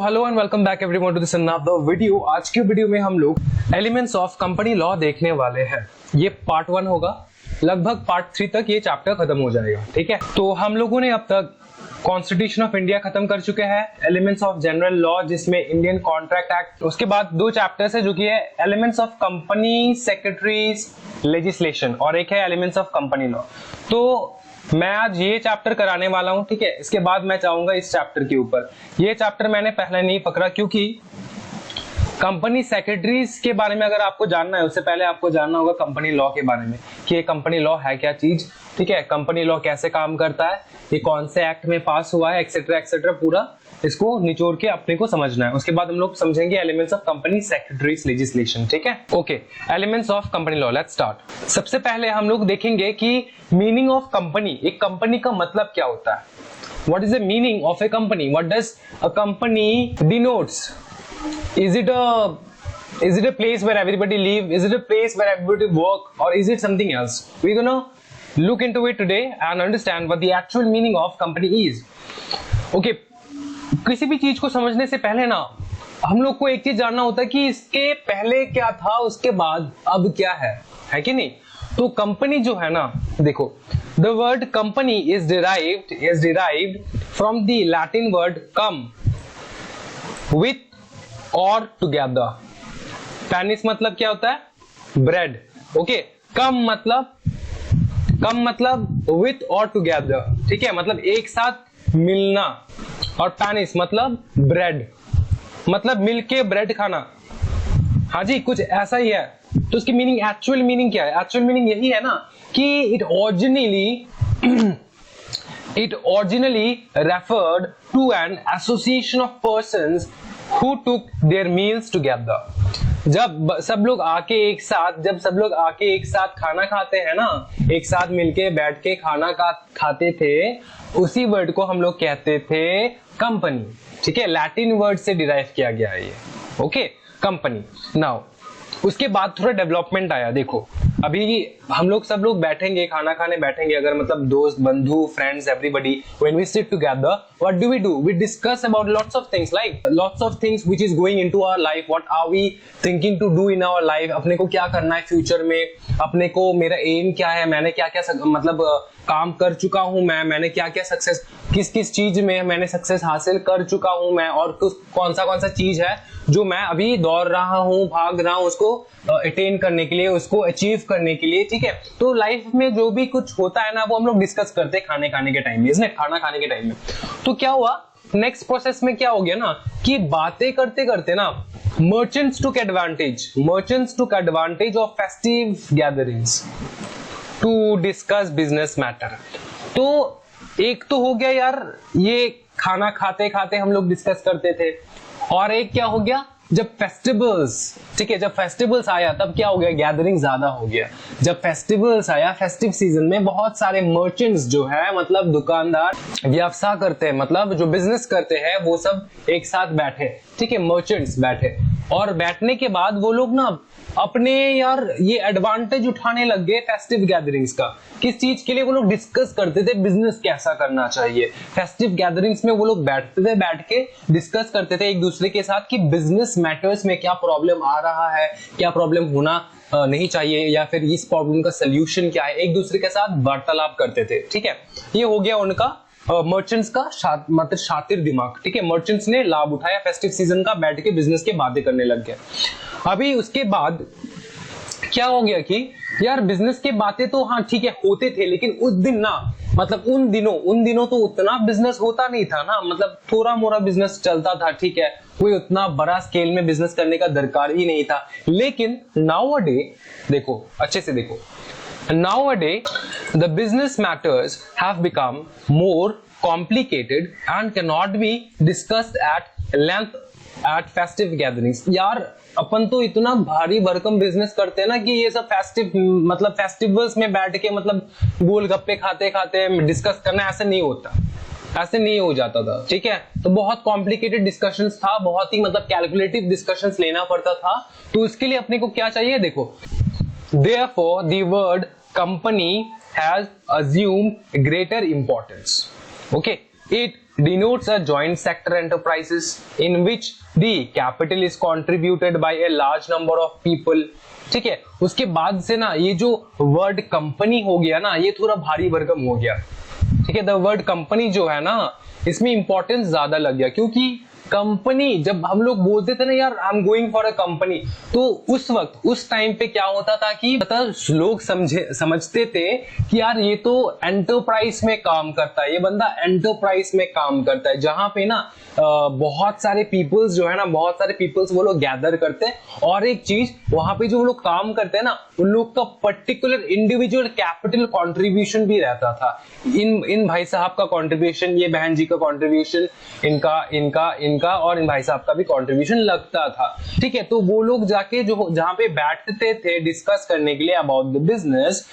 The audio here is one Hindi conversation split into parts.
Hello and welcome back everyone to this another video. आज की वीडियो में हम लोग एलिमेंट्स ऑफ कंपनी लॉ देखने वाले हैं। ये पार्ट 1 होगा, लगभग पार्ट 3 तक ये चैप्टर खत्म हो जाएगा। ठीक है, तो हम लोगों ने अब तक कॉन्स्टिट्यूशन ऑफ इंडिया खत्म कर चुके हैं, एलिमेंट्स ऑफ जनरल लॉ जिसमें इंडियन कॉन्ट्रैक्ट एक्ट, उसके बाद 2 चैप्टर्स है जो कि है elements of company secretaries legislation और एक है एलिमेंट्स ऑफ कंपनी लॉ। तो मैं आज ये चैप्टर कराने वाला हूं, ठीक है। इसके बाद मैं चाहूंगा इस चैप्टर के ऊपर, ये चैप्टर मैंने पहले नहीं पकड़ा क्योंकि कंपनी सेक्रेटरीज के बारे में अगर आपको जानना है उससे पहले आपको जानना होगा कंपनी लॉ के बारे में कि ये कंपनी लॉ है क्या चीज, ठीक है। कंपनी लॉ कैसे काम करता है, ये कौन से एक्ट में पास हुआ है, एक्सेट्रा एक्सेट्रा, पूरा इसको निचोड़ के अपने को समझना है। उसके बाद हम लोग समझेंगे elements of company secretaries legislation, ठीक है। Okay, elements of company law, let's start. सबसे पहले हम लोग देखेंगे कि मीनिंग ऑफ कंपनी, एक कंपनी का मतलब क्या होता है। What is the meaning of A company, what does a company denotes. Is it a place where everybody live? Is it a place where everybody work? Or is it something else? We're gonna look into it today and understand what the actual meaning of company is. Okay, किसी भी चीज को समझने से पहले ना हम लोग को एक चीज जानना होता है कि इसके पहले क्या था, उसके बाद अब क्या है कि नहीं। तो कंपनी जो है ना, देखो, the word company is derived from the Latin word come with और टुगेदर। पेनिस मतलब क्या होता है, ब्रेड। ओके, कम मतलब विथ और टुगेदर, ठीक है, मतलब एक साथ मिलना। और पेनिस मतलब ब्रेड, मतलब मिलके ब्रेड खाना। हाँ जी, कुछ ऐसा ही है। तो उसकी मीनिंग, एक्चुअल मीनिंग क्या है? एक्चुअल मीनिंग यही है ना कि it originally referred to an association of persons who took their meals together. जब सब लोग आके एक साथ खाना खाते हैं ना, एक साथ मिलके बैठ के खाना खाते थे, उसी वर्ड को हम लोग कहते थे कंपनी, ठीक है। लैटिन वर्ड से डिराइव किया गया है ये, ओके, कंपनी। नाउ उसके बाद थोड़ा डेवलपमेंट आया। देखो, अभी हम लोग सब लोग बैठेंगे, खाना खाने बैठेंगे, अगर मतलब दोस्त, बंधु, friends, everybody, when we sit together, what do? We discuss about lots of things, like lots of things which is going into our life, what are we thinking to do in our life, अपने को क्या करना है फ्यूचर में, अपने को, मेरा एम क्या है, मैंने क्या क्या मतलब काम कर चुका हूं मैंने क्या क्या सक्सेस, किस चीज में मैंने सक्सेस हासिल कर चुका हूं मैं, और कौन सा चीज है जो मैं अभी दौड़ रहा हूं, भाग रहा हूं उसको अटेन करने के लिए, उसको अचीव करने के लिए, ठीक है। तो लाइफ में जो भी कुछ होता है ना, वो हम लोग डिस्कस करते हैं खाने के टाइम में, इसने खाना खाने के टाइम में। तो क्या हुआ, नेक्स्ट प्रोसेस में क्या हो गया ना कि बातें करते करते ना merchants took advantage of festive gatherings to discuss business matter. तो एक तो हो गया यार, ये खाना खाते खाते हम लोग डिस्कस करते थे, और एक क्या हो गया, जब फेस्टिवल्स, ठीक है, जब फेस्टिवल्स आया तब क्या हो गया, गैदरिंग ज्यादा हो गया। जब फेस्टिवल्स आया, फेस्टिव सीजन में बहुत सारे मर्चेंट्स जो है, मतलब दुकानदार, व्यवसाय करते हैं, मतलब जो बिजनेस करते हैं, वो सब एक साथ बैठे, ठीक है, मर्चेंट्स बैठे, और बैठने के बाद वो लोग ना अपने यार ये एडवांटेज उठाने लग गए फेस्टिव गैदरिंग्स का। किस चीज के लिए? वो लोग डिस्कस करते थे बिजनेस कैसा करना चाहिए। फेस्टिव गैदरिंग्स में वो लोग बैठते थे, बैठ के डिस्कस करते थे एक दूसरे के साथ कि बिजनेस मैटर्स में क्या प्रॉब्लम आ रहा है, क्या प्रॉब्लम होना नहीं चाहिए, या फिर इस प्रॉब्लम का सोल्यूशन क्या है, एक दूसरे के साथ वार्तालाप करते थे, ठीक है। ये हो गया उनका मर्चेंट्स का मतलब शातिर दिमाग, ठीक है। मर्चेंट्स ने लाभ उठाया फेस्टिव सीजन का, बैठ के बिजनेस की बातें करने लग गए। अभी उसके बाद क्या हो गया कि यार बिजनेस की बातें तो हाँ ठीक है होते थे, लेकिन उस दिन ना, मतलब उन दिनों तो उतना बिजनेस होता नहीं था ना, मतलब थोड़ा मोड़ा बिजनेस चलता था, ठीक है, कोई उतना बड़ा स्केल में बिजनेस करने का दरकार ही नहीं था। लेकिन नाउअडे देखो, अच्छे से देखो, nowadays the business matters have become more complicated and cannot be discussed at length at festive gatherings. यार अपन तो इतना भारी भरकम बिजनेस करते हैं ना कि ये सब मतलब फेस्टिवल्स में बैठ के, मतलब गोलगप्पे खाते खाते डिस्कस करना, ऐसे नहीं होता, ऐसे नहीं हो जाता था, ठीक है। तो बहुत कॉम्प्लिकेटेड डिस्कशंस था, बहुत ही मतलब कैलकुलेटिव डिस्कशंस लेना पड़ता था। तो इसके लिए अपने को क्या चाहिए, देखो, therefore the word company has assumed greater importance, okay, It denotes a joint sector enterprises in which the capital is contributed by a large number of people. ठीक है, उसके बाद से ना ये जो वर्ड कंपनी हो गया ना, ये थोड़ा भारी भरकम हो गया। ठीक है, द वर्ड कंपनी जो है ना, इसमें इंपॉर्टेंस ज्यादा लग गया, क्योंकि कंपनी जब हम लोग बोलते थे ना यार I am going for a company, तो उस वक्त उस टाइम पे क्या होता था कि मतलब लोग समझते थे कि यार ये तो एंटरप्राइज में काम करता है, ये बंदा एंटरप्राइज में काम करता है, जहां पे ना बहुत सारे पीपल्स जो है ना, बहुत सारे पीपल्स वो लोग गैदर करते हैं, और एक चीज वहां पे जो लोग काम करते हैं ना, उन लोग का पर्टिकुलर इंडिविजुअल कैपिटल कंट्रीब्यूशन भी रहता था। इन भाई साहब का कंट्रीब्यूशन, ये बहन जी का कंट्रीब्यूशन, इनका और इन भाई साहब का भी कंट्रीब्यूशन लगता था। ठीक है, तो वो लोग जाके जो जहां पे बैठते थे डिस्कस करने के लिए about the business,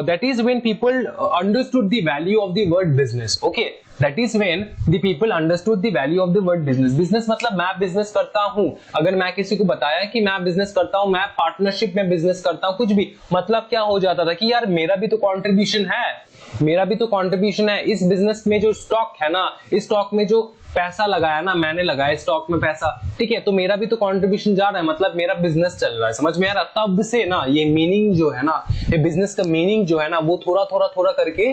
that is when people understood the value of the word business. Okay, that is when the people understood the value of the word business. Business मतलब मैं बिजनेस करता हूं, अगर मैं किसी को बताया कि मैं बिजनेस करता हूं, मैं पार्टनरशिप में बिजनेस करता हूं, कुछ भी, मतलब क्या हो जाता था कि यार मेरा भी तो कंट्रीब्यूशन है, मेरा भी तो कंट्रीब्यूशन है इस बिजनेस में, जो स्टॉक है ना, इस स्टॉक में जो पैसा लगाया ना, मैंने लगाया स्टॉक में पैसा, ठीक है, तो मेरा भी तो कंट्रीब्यूशन जा रहा है, मतलब मेरा बिजनेस चल रहा है। समझ में आ रहा? तब से ना ये मीनिंग जो है ना, ये बिजनेस का मीनिंग जो है ना, वो थोड़ा करके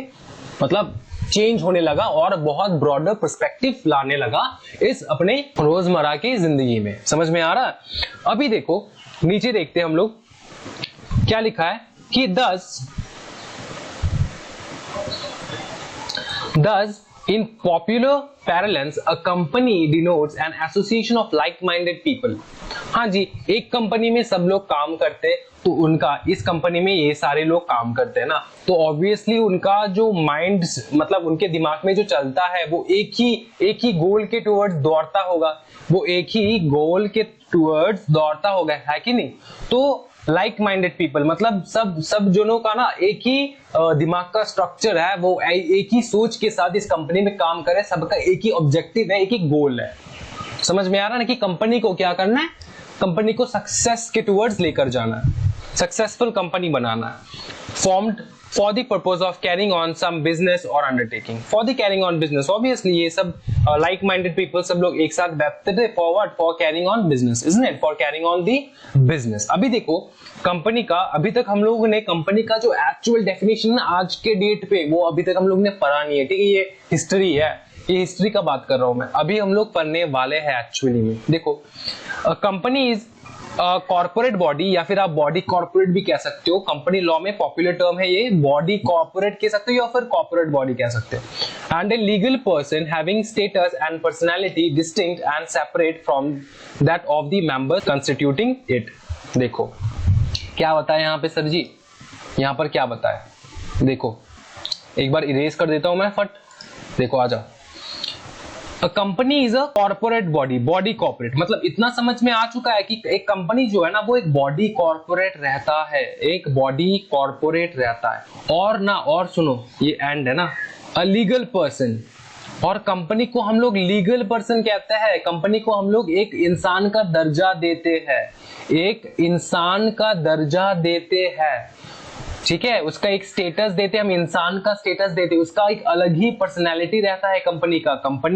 मतलब चेंज होने लगा और बहुत ब्रॉडर पर्सपेक्टिव लाने लगा इस अपने रोजमर्रा की जिंदगी में। समझ में आ रहा है? अभी देखो नीचे देखते हैं हम लोग क्या लिखा है कि thus in popular parlance a company denotes an association of like-minded people. हाँ जी, एक कंपनी में सब लोग काम करते हैं, तो उनका इस कंपनी में ये सारे लोग काम करते हैं ना, तो ऑब्वियसली उनका जो माइंड, मतलब उनके दिमाग में जो चलता है वो एक ही गोल के टुवर्ड्स दौड़ता होगा, वो एक ही गोल के टुवर्ड्स दौड़ता होगा, है कि नहीं? तो लाइक माइंडेड पीपल मतलब सब जनों का ना एक ही दिमाग का स्ट्रक्चर है, वो एक ही सोच के साथ इस कंपनी में काम करे, सबका एक ही ऑब्जेक्टिव है, एक ही गोल है। समझ में आ रहा है ना कि कंपनी को क्या करना है? कंपनी को सक्सेस के टुवर्ड्स लेकर जाना है, सक्सेसफुल कंपनी बनाना है। Formed for the purpose of carrying on some business or undertaking. For the carrying on business, obviously ये सब like-minded people सब लोग एक साथ बैठते थे for carrying on business, isn't it? For carrying on the business. अभी देखो कंपनी का, अभी तक हम लोगों ने कंपनी का जो एक्चुअल डेफिनेशन आज के डेट पे वो अभी तक हम लोग ने पढ़ा नहीं है, ठीक है? ये हिस्ट्री है, ये हिस्ट्री का बात कर रहा हूं मैं, अभी हम लोग पढ़ने वाले हैं एक्चुअली में। देखो कंपनी इज कॉर्पोरेट बॉडी, या फिर आप बॉडी कॉर्पोरेट भी कह सकते हो, कंपनी लॉ में पॉपुलर टर्म है ये, बॉडी कॉर्पोरेट कह सकते हो या फिर कॉर्पोरेट बॉडी कह सकते हो। And a legal person having status and personality distinct and separate from that of the members constituting it. देखो क्या बताया यहाँ पे सर जी, यहाँ पर क्या बताया, देखो एक बार इरेज कर देता हूं मैं फट, देखो आ जाओ। A company is a corporate body, body corporate, मतलब इतना समझ में आ चुका है कि एक कंपनी जो है ना वो एक बॉडी कॉर्पोरेट रहता है, एक बॉडी कॉर्पोरेट रहता है। और ना, और सुनो ये एंड है ना, a legal person, और कंपनी को हम लोग लीगल पर्सन कहते हैं, कंपनी को हम लोग एक इंसान का दर्जा देते हैं, एक इंसान का दर्जा देते हैं, ठीक है, उसका एक स्टेटस देते, हम इंसान का स्टेटस देते, उसका एक अलग ही पर्सनैलिटी रहता है, कंपनी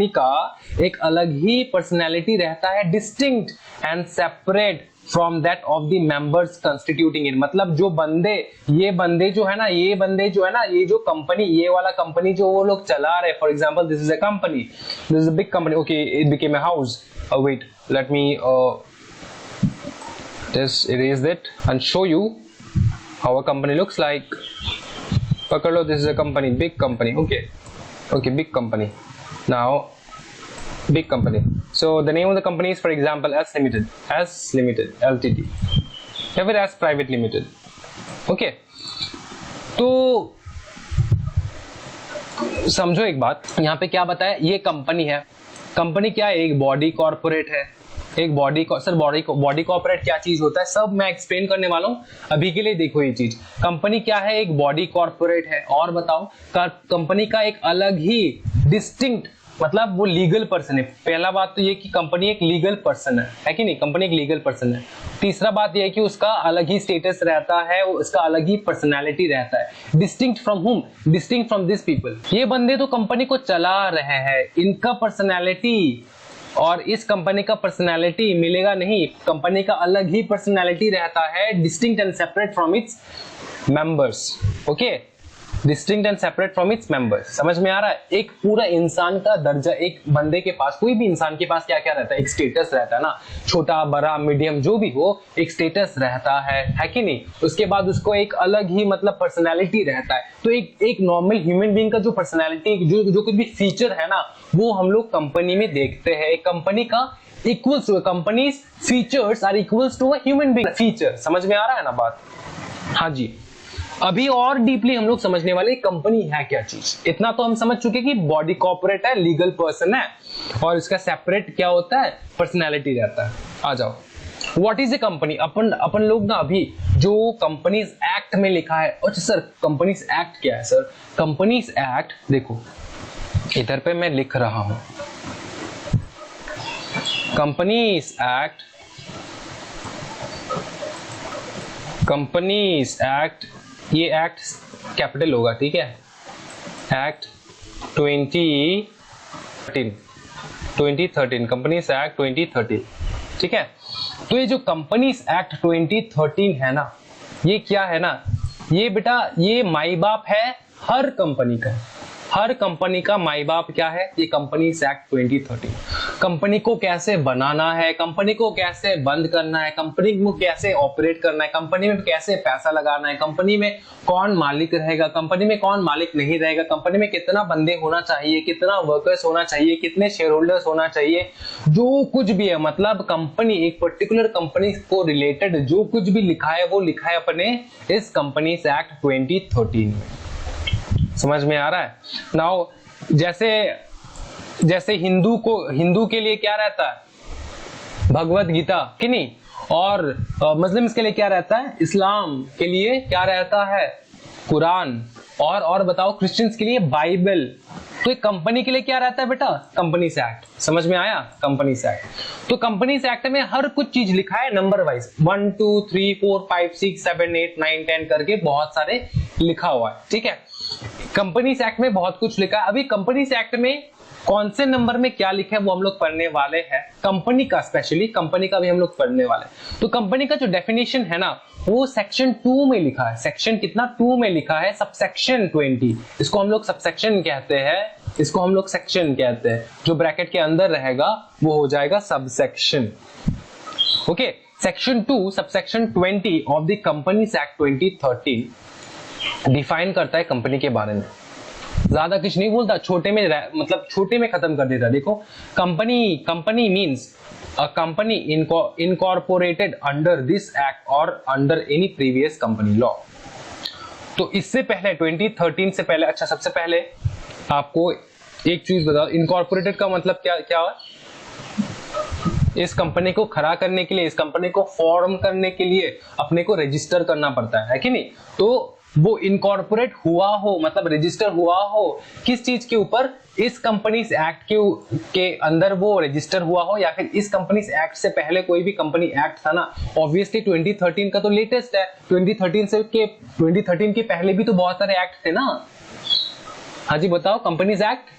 का एक अलग ही पर्सनैलिटी रहता है, distinct and separate from that of the members constituting it. मतलब जो बंदे, ये बंदे जो है ना, ये जो कंपनी, ये वाला कंपनी जो वो लोग चला रहे, for example this is a company, this is a big company, okay it became a house, wait let me just erase it and show you how a company looks like. पकड़ लो, this is a company, big company, okay, big company. Now big company, so the name of the company is for example S Limited Ltd या फिर S Private Limited, okay? तो समझो एक बात, यहाँ पे क्या बताया, ये कंपनी है, कंपनी क्या है, एक बॉडी कॉर्पोरेट है, एक बॉडी कॉर्पोरेट क्या चीज होता है सब मैं एक्सप्लेन करने वाला हूं, अभी के लिए देखो ये चीज। कंपनी क्या है, एक बॉडी कॉर्पोरेट है, और बताओ कंपनी का एक अलग ही डिस्टिंक्ट मतलब वो लीगल पर्सन है। पहला बात तो ये कि कंपनी एक लीगल पर्सन है कि नहीं, कंपनी एक लीगल पर्सन है। तीसरा बात ये है कि उसका अलग ही स्टेटस रहता है, उसका अलग ही पर्सनैलिटी रहता है। डिस्टिंक्ट फ्रॉम हुम, डिस्टिंक्ट फ्रॉम दिस पीपल। ये बंदे तो कंपनी को चला रहे हैं, इनका पर्सनैलिटी और इस कंपनी का पर्सनैलिटी मिलेगा नहीं। कंपनी का अलग ही पर्सनैलिटी रहता है, distinct and separate from its members. Okay, distinct and separate from its members. समझ में आ रहा है? एक पूरा इंसान का दर्जा, एक बंदे के पास, कोई भी इंसान के पास क्या क्या रहता है, एक स्टेटस रहता है ना, छोटा बड़ा मीडियम जो भी हो, एक स्टेटस रहता है कि नहीं। उसके बाद उसको एक अलग ही मतलब पर्सनैलिटी रहता है। तो एक नॉर्मल ह्यूमन बीइंग का जो पर्सनैलिटी, जो कुछ भी फीचर है ना, वो हम लोग कंपनी में देखते हैं। एक कंपनी का equals to, companies features are equals to a human being feature. समझ में आ रहा है ना बात? हाँ जी। अभी और डीपली हम लोग समझने वाले कंपनी है क्या चीज। इतना तो हम समझ चुके कि बॉडी कॉर्पोरेट है, लीगल पर्सन है, और इसका सेपरेट क्या होता है, पर्सनैलिटी रहता है। आ जाओ, व्हाट इज ए कंपनी। अपन लोग ना अभी जो कंपनीज एक्ट में लिखा है, अच्छा सर कंपनीज एक्ट क्या है सर? कंपनीज एक्ट देखो इधर पे मैं लिख रहा हूं, कंपनीज एक्ट, कंपनीज एक्ट, ये एक्ट कैपिटल होगा, ठीक है। एक्ट 2013, कंपनीज एक्ट 2013, ठीक है। तो ये जो कंपनीज एक्ट 2013 है ना, ये क्या है ना, ये बेटा ये माई बाप है हर कंपनी का। हर कंपनी का माई बाप क्या है? ये कंपनीज एक्ट 2013। कंपनी को कैसे बनाना है, कंपनी को कैसे बंद करना है, कंपनी को कैसे ऑपरेट करना है, कंपनी में कैसे पैसा लगाना है, कंपनी में कौन मालिक रहेगा, कंपनी में कौन मालिक नहीं रहेगा, कंपनी में कितना बंदे होना चाहिए, कितना वर्कर्स होना चाहिए, कितने शेयर होल्डर्स होना चाहिए, जो कुछ भी है, मतलब कंपनी, एक पर्टिकुलर कंपनी को रिलेटेड जो कुछ भी लिखा है वो लिखा है अपने इस कंपनीज एक्ट 2013 में। समझ में आ रहा है? नाउ जैसे हिंदू के लिए क्या रहता है? भगवत गीता कि नहीं, और मुस्लिम्स के लिए क्या रहता है? इस्लाम के लिए क्या रहता है? कुरान। और बताओ क्रिश्चियंस के लिए बाइबल। तो एक कंपनी के लिए क्या रहता है बेटा? Companies act. समझ में आया? Companies act. तो कंपनीज एक्ट में हर कुछ चीज लिखा है नंबर वाइज, 1 2 3 4 5 6 7 8 9 10 करके बहुत सारे लिखा हुआ है, ठीक है। कंपनीज एक्ट में बहुत कुछ लिखा है। अभी कंपनीज एक्ट में कौन से नंबर में क्या लिखा है वो हम लोग पढ़ने वाले हैं। कंपनी का, स्पेशली कंपनी का भी हम लोग पढ़ने वाले हैं। तो कंपनी का जो डेफिनेशन है ना, वो सेक्शन 2 में लिखा है। सेक्शन कितना? 2 में लिखा है, सबसेक्शन 20। इसको हम लोग सबसेक्शन कहते हैं, इसको हम लोग सेक्शन कहते हैं। जो ब्रैकेट के अंदर रहेगा वो हो जाएगा subsection. Okay, section 2 subsection 20 of the companies act 2013 define करता है कंपनी के बारे में। ज्यादा कुछ नहीं बोलता, छोटे में मतलब छोटे में खत्म कर देता। देखो, company means a company incorporated under this act और under any previous company law. तो इससे पहले 2013 से पहले, अच्छा सबसे पहले आपको एक चीज बताओ, इनकॉर्पोरेटेड का मतलब क्या है? इस कंपनी को खड़ा करने के लिए, इस कंपनी को फॉर्म करने के लिए अपने को रजिस्टर करना पड़ता है कि नहीं? तो वो इनकॉर्पोरेट हुआ हो, मतलब रजिस्टर हुआ हो, किस चीज के ऊपर? इस कंपनीज एक्ट के अंदर वो रजिस्टर हुआ हो, या फिर इस कंपनीज एक्ट से पहले कोई भी कंपनी एक्ट था ना। ऑब्वियसली 2013 का तो लेटेस्ट है, 2013 के पहले भी तो बहुत सारे एक्ट थे ना। हाँ जी बताओ, कंपनीज एक्ट।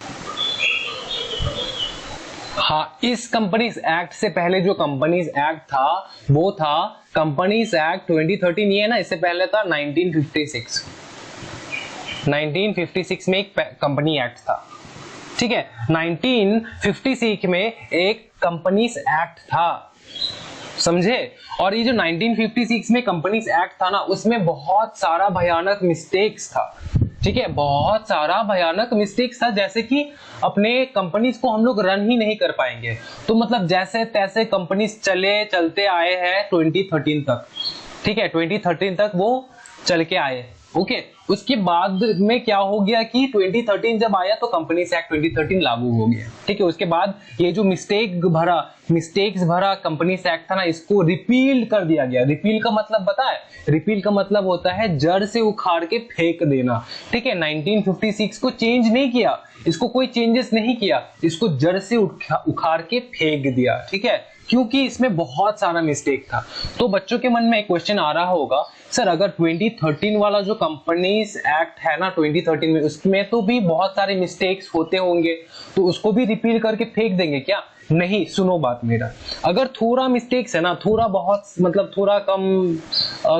हाँ, इस कंपनीज एक्ट से पहले जो कंपनीज एक्ट था वो था कंपनीज एक्ट 2013। ये है ना, इससे पहले था 1956 में एक कंपनी एक्ट था, ठीक है। 1956 में एक कंपनीज एक्ट था, समझे। और ये जो 1956 में कंपनीज एक्ट था ना, उसमें बहुत सारा भयानक मिस्टेक्स था, ठीक है। बहुत सारा भयानक मिस्टेक्स था, जैसे कि अपने कंपनीज को हम लोग रन ही नहीं कर पाएंगे। तो मतलब जैसे तैसे कंपनीज चलते आए हैं 2013 तक, ठीक है। 2013 तक वो चल के आए, ओके उसके बाद में क्या हो गया कि 2013 जब आया तो कंपनीज एक्ट 2013 लागू हो गया, ठीक है। उसके बाद ये जो मिस्टेक्स भरा कंपनीज एक्ट था ना, इसको रिपील कर दिया गया। रिपील का मतलब पता है? रिपील का मतलब होता है जड़ से उखाड़ के फेंक देना, ठीक है। 1956 को चेंज नहीं किया, इसको कोई चेंजेस नहीं किया, इसको जड़ से उखाड़ के फेंक दिया, ठीक है, क्योंकि इसमें बहुत सारा मिस्टेक था। तो बच्चों के मन में एक क्वेश्चन आ रहा होगा, सर अगर 2013 वाला जो कंपनीज एक्ट है ना 2013 में, उसमें तो भी बहुत सारे मिस्टेक्स होते होंगे, तो उसको भी रिपील करके फेंक देंगे क्या? नहीं, सुनो बात मेरा। अगर थोड़ा मिस्टेक्स है ना, थोड़ा बहुत मतलब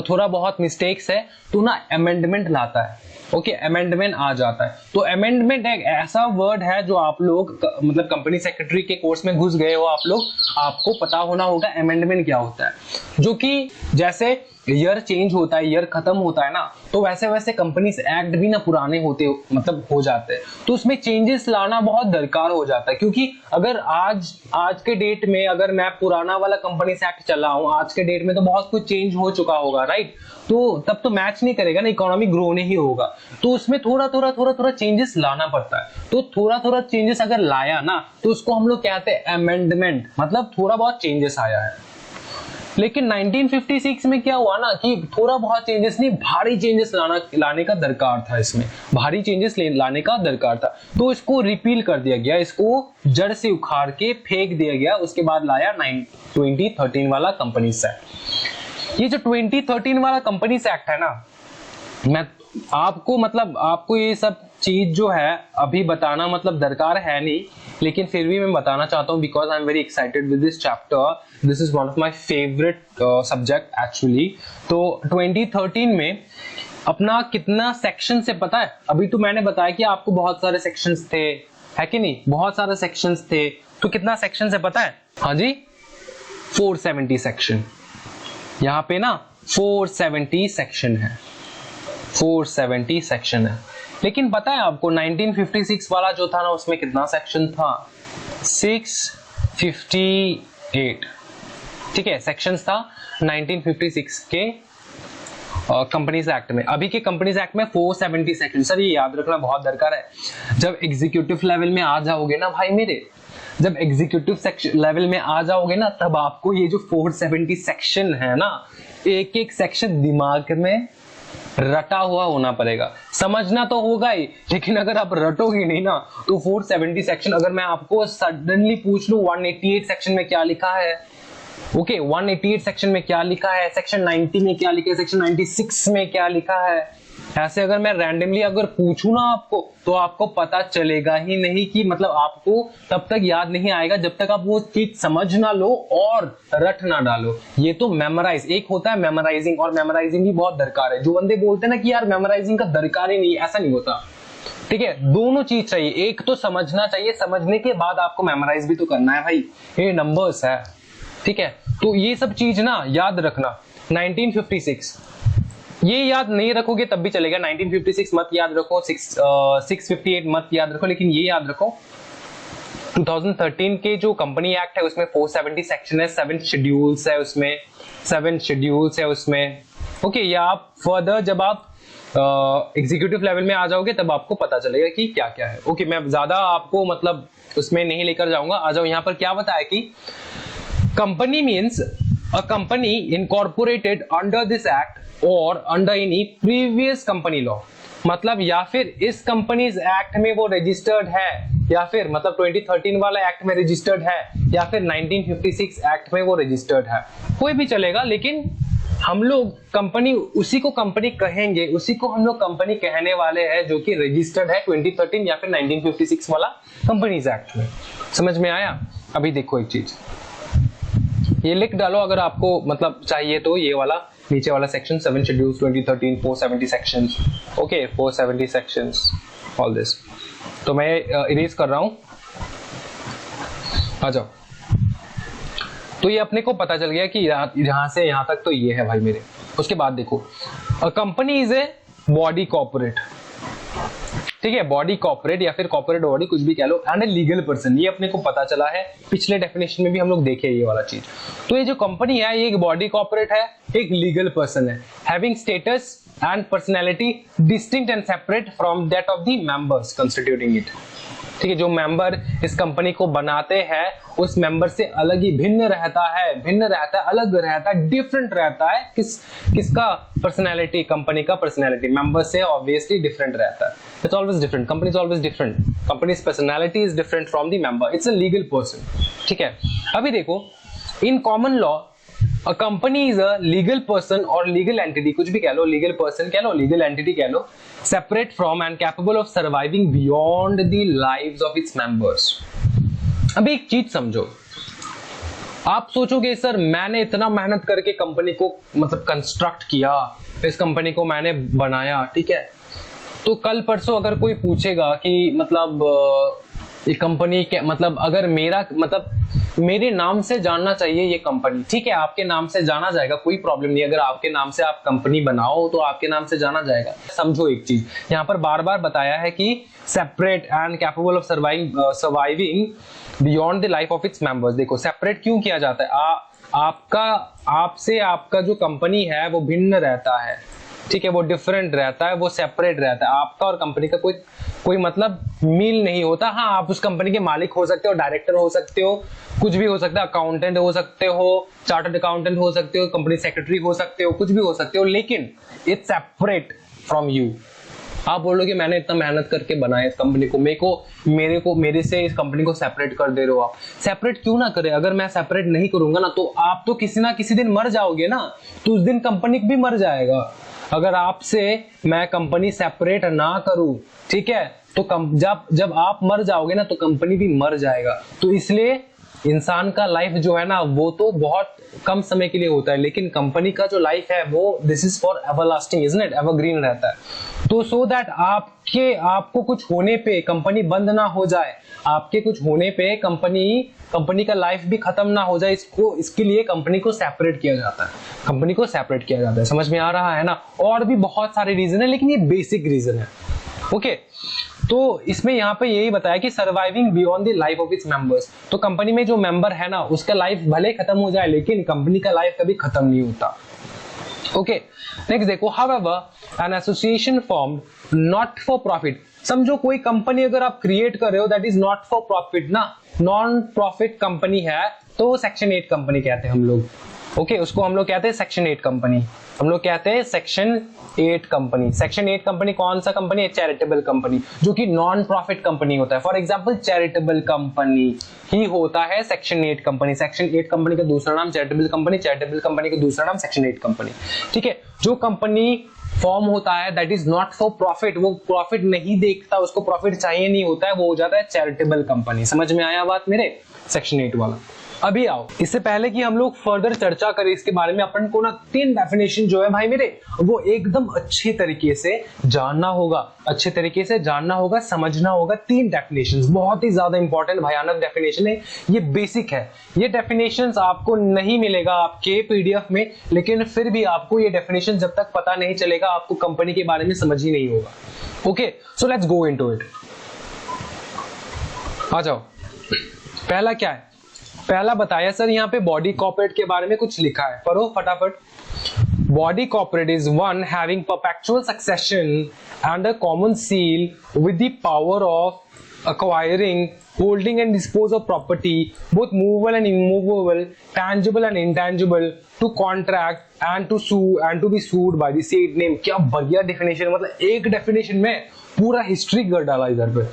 थोड़ा बहुत मिस्टेक्स है तो ना अमेंडमेंट लाता है, ओके अमेंडमेंट आ जाता है। तो अमेंडमेंट एक ऐसा वर्ड है जो आप लोग मतलब कंपनी सेक्रेटरी के कोर्स में घुस गए हो आप लोग, आपको पता होना होगा अमेंडमेंट क्या होता है। जो कि जैसे ईयर चेंज होता है, ईयर खत्म होता है ना, तो वैसे वैसे कंपनीज एक्ट भी ना पुराने होते मतलब हो जाते हैं, तो उसमें चेंजेस लाना बहुत दरकार हो जाता है। क्योंकि अगर आज के डेट में अगर मैं पुराना वाला कंपनीज एक्ट चलाऊं, आज के डेट में तो बहुत कुछ चेंज हो चुका होगा, राइट? तो तब तो मैच नहीं करेगा ना, इकोनॉमी ग्रो नहीं होगा, तो उसमें थोड़ा चेंजेस लाना पड़ता है। तो थोड़ा चेंजेस अगर लाया ना, तो उसको हम लोग कहते हैं अमेंडमेंट, मतलब थोड़ा बहुत चेंजेस आया है। लेकिन 1956 में क्या हुआ ना कि थोड़ा बहुत चेंजेस नहीं, भारी चेंजेस लाने का दरकार था, इसमें भारी चेंजेस लाने का दरकार था, तो इसको रिपील कर दिया गया, इसको जड़ से उखाड़ के फेंक दिया गया। उसके बाद लाया 2013 वाला कंपनीज एक्ट। ये जो 2013 वाला कंपनीज एक्ट है ना, मैं आपको ये सब चीज जो है अभी बताना मतलब दरकार है नहीं, लेकिन फिर भी मैं बताना चाहता हूँ because I am very excited with this chapter. This is one of my favourite subject actually. तो 2013 में अपना कितना सेक्शन से पता है? अभी तो मैंने बताया कि आपको बहुत सारे सेक्शंस थे, है कि नहीं? बहुत सारे सेक्शंस थे, तो कितना सेक्शन से पता है? हाँ जी, 470 सेक्शन। यहाँ पे ना 470 सेक्शन है, 470 सेक्शन है। लेकिन पता है आपको 1956 वाला जो था ना, उसमें कितना सेक्शन था? 658, ठीक है, सेक्शंस था 1956 के कंपनीज एक्ट में। अभी के कंपनीज एक्ट में 470 सेक्शन। सर ये याद रखना बहुत दरकार है। जब एग्जीक्यूटिव लेवल में आ जाओगे ना भाई मेरे, जब एग्जीक्यूटिव सेक्शन लेवल में आ जाओगे ना, तब आपको ये जो 470 सेक्शन है ना, एक एक सेक्शन दिमाग में रटा हुआ होना पड़ेगा। समझना तो होगा ही, लेकिन अगर आप रटोगे नहीं ना, तो 470 सेक्शन अगर मैं आपको सडनली पूछ लूं 188 सेक्शन में क्या लिखा है, ओके 188 सेक्शन में क्या लिखा है, सेक्शन 90 में क्या लिखा है, सेक्शन 96 में क्या लिखा है, ऐसे अगर मैं रैंडमली अगर पूछूं ना आपको, तो आपको पता चलेगा ही नहीं कि मतलब आपको तब तक याद नहीं आएगा जब तक आप वो चीज समझ ना लो और रट ना डालो। ये तो मेमोराइज, एक होता है मेमोराइजिंग, और मेमोराइजिंग भी बहुत दरकार है। जो बंदे बोलते हैं ना कि यार मेमोराइजिंग का दरकार ही नहीं, ऐसा नहीं होता, ठीक है। दोनों चीज चाहिए, एक तो समझना चाहिए, समझने के बाद आपको मेमोराइज भी तो करना है भाई, ये नंबर्स है, ठीक है। तो ये सब चीज ना याद रखना। 1956 ये याद नहीं रखोगे तब भी चलेगा, 1956 मत याद रखो, 658 मत याद रखो, लेकिन ये याद रखो 2013 के जो कंपनी एक्ट है उसमें 470 सेक्शन है, 7 शेड्यूल्स है उसमें, ओके। या आप फर्दर जब आप एग्जीक्यूटिव लेवल में आ जाओगे तब आपको पता चलेगा कि क्या क्या है, ओके। मैं ज्यादा आपको मतलब उसमें नहीं लेकर जाऊंगा। आ जाओ, यहाँ पर क्या बताया कि company means a company incorporated under this act और under any previous company law, मतलब या फिर इस कंपनीज एक्ट में वो रजिस्टर्ड है, या फिर मतलब 2013 वाला एक्ट में रजिस्टर्ड है, या फिर 1956 एक्ट में वो रजिस्टर्ड है, कोई भी चलेगा। लेकिन हम लोग कंपनी, उसी को कंपनी कहेंगे, उसी को हम लोग कंपनी कहने वाले हैं जो कि रजिस्टर्ड है 2013 या फिर 1956 वाला कंपनीज एक्ट में। समझ में आया? अभी देखो एक चीज, ये लिख डालो अगर आपको मतलब चाहिए तो, ये वाला नीचे वाला section 7 schedules 2013, 470 sections, okay 470 sections, all this. तो मैं इरेज कर रहा हूं, आ जाओ। तो ये अपने को पता चल गया कि यहां से यहां तक तो ये है भाई मेरे। उसके बाद देखो, a company is a body corporate, ठीक है, बॉडी कॉर्पोरेट या फिर कॉर्पोरेट बॉडी, कुछ भी कह लो, एंड ए लीगल पर्सन, ये अपने को पता चला है, पिछले डेफिनेशन में भी हम लोग देखे ये वाला चीज। तो ये जो कंपनी है ये एक बॉडी कॉर्पोरेट है, एक लीगल पर्सन है, having status and personality distinct and separate from that of the members constituting it. ठीक है, जो मेंबर इस कंपनी को बनाते हैं उस मेंबर से अलग ही भिन्न रहता है, अलग रहता है, डिफरेंट रहता है। किसका पर्सनैलिटी? कंपनी का पर्सनैलिटी मेंबर से ऑब्वियसली डिफरेंट रहता है। It's always different, company is always different, companies personality is different from the member, it's a legal person. ठीक है, अभी देखो in common law a company is a legal person और लीगल एंटिटी, कुछ भी कह लो, लीगल पर्सन कह लो, लीगल एंटिटी कह लो, separate from and capable of surviving beyond the lives of its members। अभी एक चीज समझो, आप सोचोगे सर मैंने इतना मेहनत करके कंपनी को मतलब कंस्ट्रक्ट किया, इस कंपनी को मैंने बनाया, ठीक है, तो कल परसों अगर कोई पूछेगा कि मतलब ये कंपनी क्या, मतलब अगर मेरे नाम से जानना चाहिए ये कंपनी, ठीक है, आपके नाम से जाना जाएगा, कोई प्रॉब्लम नहीं। अगर आपके नाम से आप कंपनी बनाओ तो आपके नाम से जाना जाएगा। समझो एक चीज यहाँ पर बार बार बताया है कि separate and capable of surviving beyond the life of its members. देखो सेपरेट क्यों किया जाता है? आपका जो कंपनी है वो भिन्न रहता है, ठीक है, वो डिफरेंट रहता है, वो सेपरेट रहता है। आपका और कंपनी का कोई मतलब मील नहीं होता। हाँ, आप उस कंपनी के मालिक हो सकते हो, डायरेक्टर हो सकते हो, कुछ भी हो सकता है, अकाउंटेंट हो सकते हो, चार्टर्ड अकाउंटेंट हो सकते हो, कंपनी सेक्रेटरी हो सकते हो, कुछ भी हो सकते हो, लेकिन इट्स सेपरेट फ्रॉम यू। आप बोलोगे मैंने इतना मेहनत करके बनाया इस कंपनी को, मेरे से इस कंपनी को सेपरेट कर दे रहे हो आप। सेपरेट क्यों ना करे? अगर मैं सेपरेट नहीं करूंगा ना तो आप तो किसी ना किसी दिन मर जाओगे ना, तो उस दिन कंपनी भी मर जाएगा। अगर आपसे मैं कंपनी सेपरेट ना करूं, ठीक है, तो जब आप मर जाओगे ना तो कंपनी भी मर जाएगा। तो इसलिए इंसान का लाइफ जो है ना वो तो बहुत कम समय के लिए होता है, लेकिन कंपनी का जो लाइफ है वो this is for everlasting, isn't it, evergreen रहता है। तो सो दैट आपको कुछ होने पे कंपनी बंद ना हो जाए, आपके कुछ होने पे कंपनी का लाइफ भी खत्म ना हो जाए, इसके लिए कंपनी को सेपरेट किया जाता है। समझ में आ रहा है ना? और भी बहुत सारे रीजन है, लेकिन ये बेसिक रीजन है। ओके, तो इसमें यहाँ पे यही बताया कि surviving beyond the life of its members. तो कंपनी में जो मेंबर है ना उसका लाइफ भले खत्म हो जाए, लेकिन कंपनी का लाइफ कभी खत्म नहीं होता। ओके, नेक्स्ट देखो, however an association formed not for profit. समझो कोई कंपनी अगर आप क्रिएट कर रहे हो that is not for profit ना, नॉन प्रॉफिट कंपनी है, तो सेक्शन 8 कंपनी कहते हैं हम लोग। ओके, उसको हम लोग कहते हैं सेक्शन 8 कंपनी। सेक्शन 8 कंपनी कौन सा कंपनी है? चैरिटेबल कंपनी, जो कि नॉन प्रॉफिट कंपनी होता है। फॉर एग्जांपल चैरिटेबल कंपनी ही होता है सेक्शन 8 कंपनी। सेक्शन 8 कंपनी का दूसरा नाम चैरिटेबल कंपनी का दूसरा नाम सेक्शन 8 कंपनी। ठीक है, जो कंपनी फॉर्म होता है that is not for profit, वो प्रॉफिट नहीं देखता, उसको प्रॉफिट चाहिए नहीं होता है, वो हो जाता है चैरिटेबल कंपनी। समझ में आया बात मेरे? सेक्शन 8 वाला। अभी आओ, इससे पहले कि हम लोग फर्दर चर्चा करें इसके बारे में, अपन को ना 3 डेफिनेशन जो है भाई मेरे वो एकदम अच्छे तरीके से जानना होगा, समझना होगा। 3 डेफिनेशंस बहुत ही ज्यादा इंपॉर्टेंट भयानक डेफिनेशन है, ये बेसिक है। ये डेफिनेशंस आपको नहीं मिलेगा आपके पीडीएफ में, लेकिन फिर भी आपको ये डेफिनेशन जब तक पता नहीं चलेगा आपको कंपनी के बारे में समझ ही नहीं होगा। Okay, so let's go into it. आ जाओ, पहला क्या है? पहला बताया सर यहाँ पे बॉडी कॉर्पोरेट के बारे में कुछ लिखा है, पढ़ो फटाफट। Body corporate is one having perpetual succession and a common seal with the power of acquiring, holding and dispose of property, both movable and immovable, tangible and intangible, to contract and to sue and to be sued by the said name। क्या बढ़िया डेफिनेशन, मतलब एक डेफिनेशन में पूरा हिस्ट्री कर डाला इधर पे।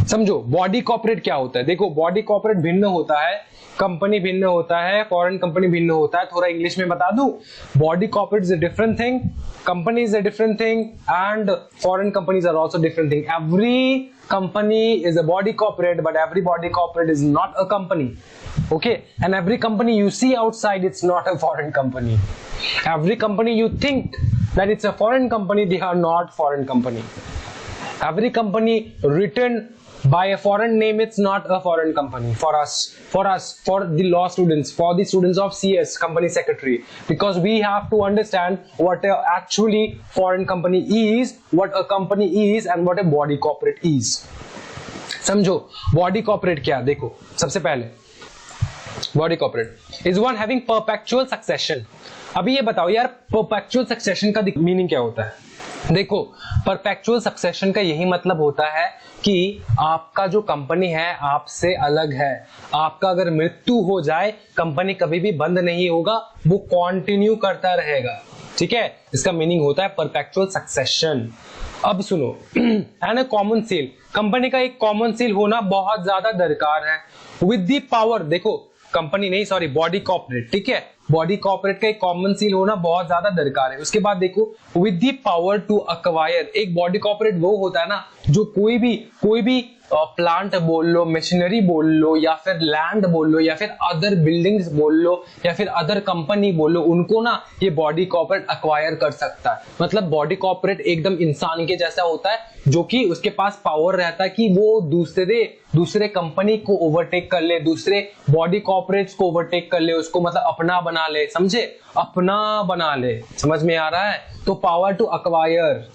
समझो बॉडी कॉर्पोरेट क्या होता है। देखो बॉडी कॉर्पोरेट भिन्न होता है, कंपनी भिन्न होता है, फॉरेन कंपनी भिन्न होता है। थोड़ा इंग्लिश में बता दूं, body corporate is a different thing, company is a different thing and foreign companies are also different thing. Every company is a body corporate, but every body corporate is not a company. Okay, and every company you see outside, it's not a foreign company. Every company you think that it's a foreign company, they are not foreign company. Every company written by a foreign name, it's not a foreign company for us, for the law students, for the students of CS, company secretary, because we have to understand what actually foreign company is, what a company is, and what a body corporate is. समझो body corporate क्या? देखो सबसे पहले body corporate is one having perpetual succession। अभी ये बताओ यार, परपेचुअल सक्सेशन का मीनिंग क्या होता है? देखो, परपेचुअल सक्सेशन का यही मतलब होता है कि आपका जो कंपनी है आपसे अलग है। आपका अगर मृत्यु हो जाए, कंपनी कभी भी बंद नहीं होगा, वो कंटिन्यू करता रहेगा। ठीक है, इसका मीनिंग होता है परपेचुअल सक्सेशन। अब सुनो, है ना, कॉमन सील, कंपनी का एक कॉमन सील होना बहुत ज्यादा दरकार है। विद दी पावर, देखो कंपनी नहीं, सॉरी, बॉडी कॉर्पोरेट, ठीक है, बॉडी कॉर्पोरेट का एक कॉमन सील होना बहुत ज्यादा दरकार है। उसके बाद देखो, with the power to acquire, एक बॉडी कॉर्पोरेट वो होता है ना जो कोई भी प्लांट बोल लो, मशीनरी बोल लो, या फिर लैंड बोल लो, या फिर अदर बिल्डिंग्स बोल लो, या फिर अदर कंपनी बोल लो, उनको ना ये बॉडी कॉर्पोरेट अक्वायर कर सकता है। मतलब बॉडी कॉर्पोरेट एकदम इंसान के जैसा होता है, जो कि उसके पास पावर रहता है कि वो दूसरे कंपनी को ओवरटेक कर ले, दूसरे बॉडी कॉर्पोरेट्स को ओवरटेक कर ले, उसको मतलब अपना बना ले, समझे, अपना बना ले। समझ में आ रहा है? तो पावर टू अक्वायर,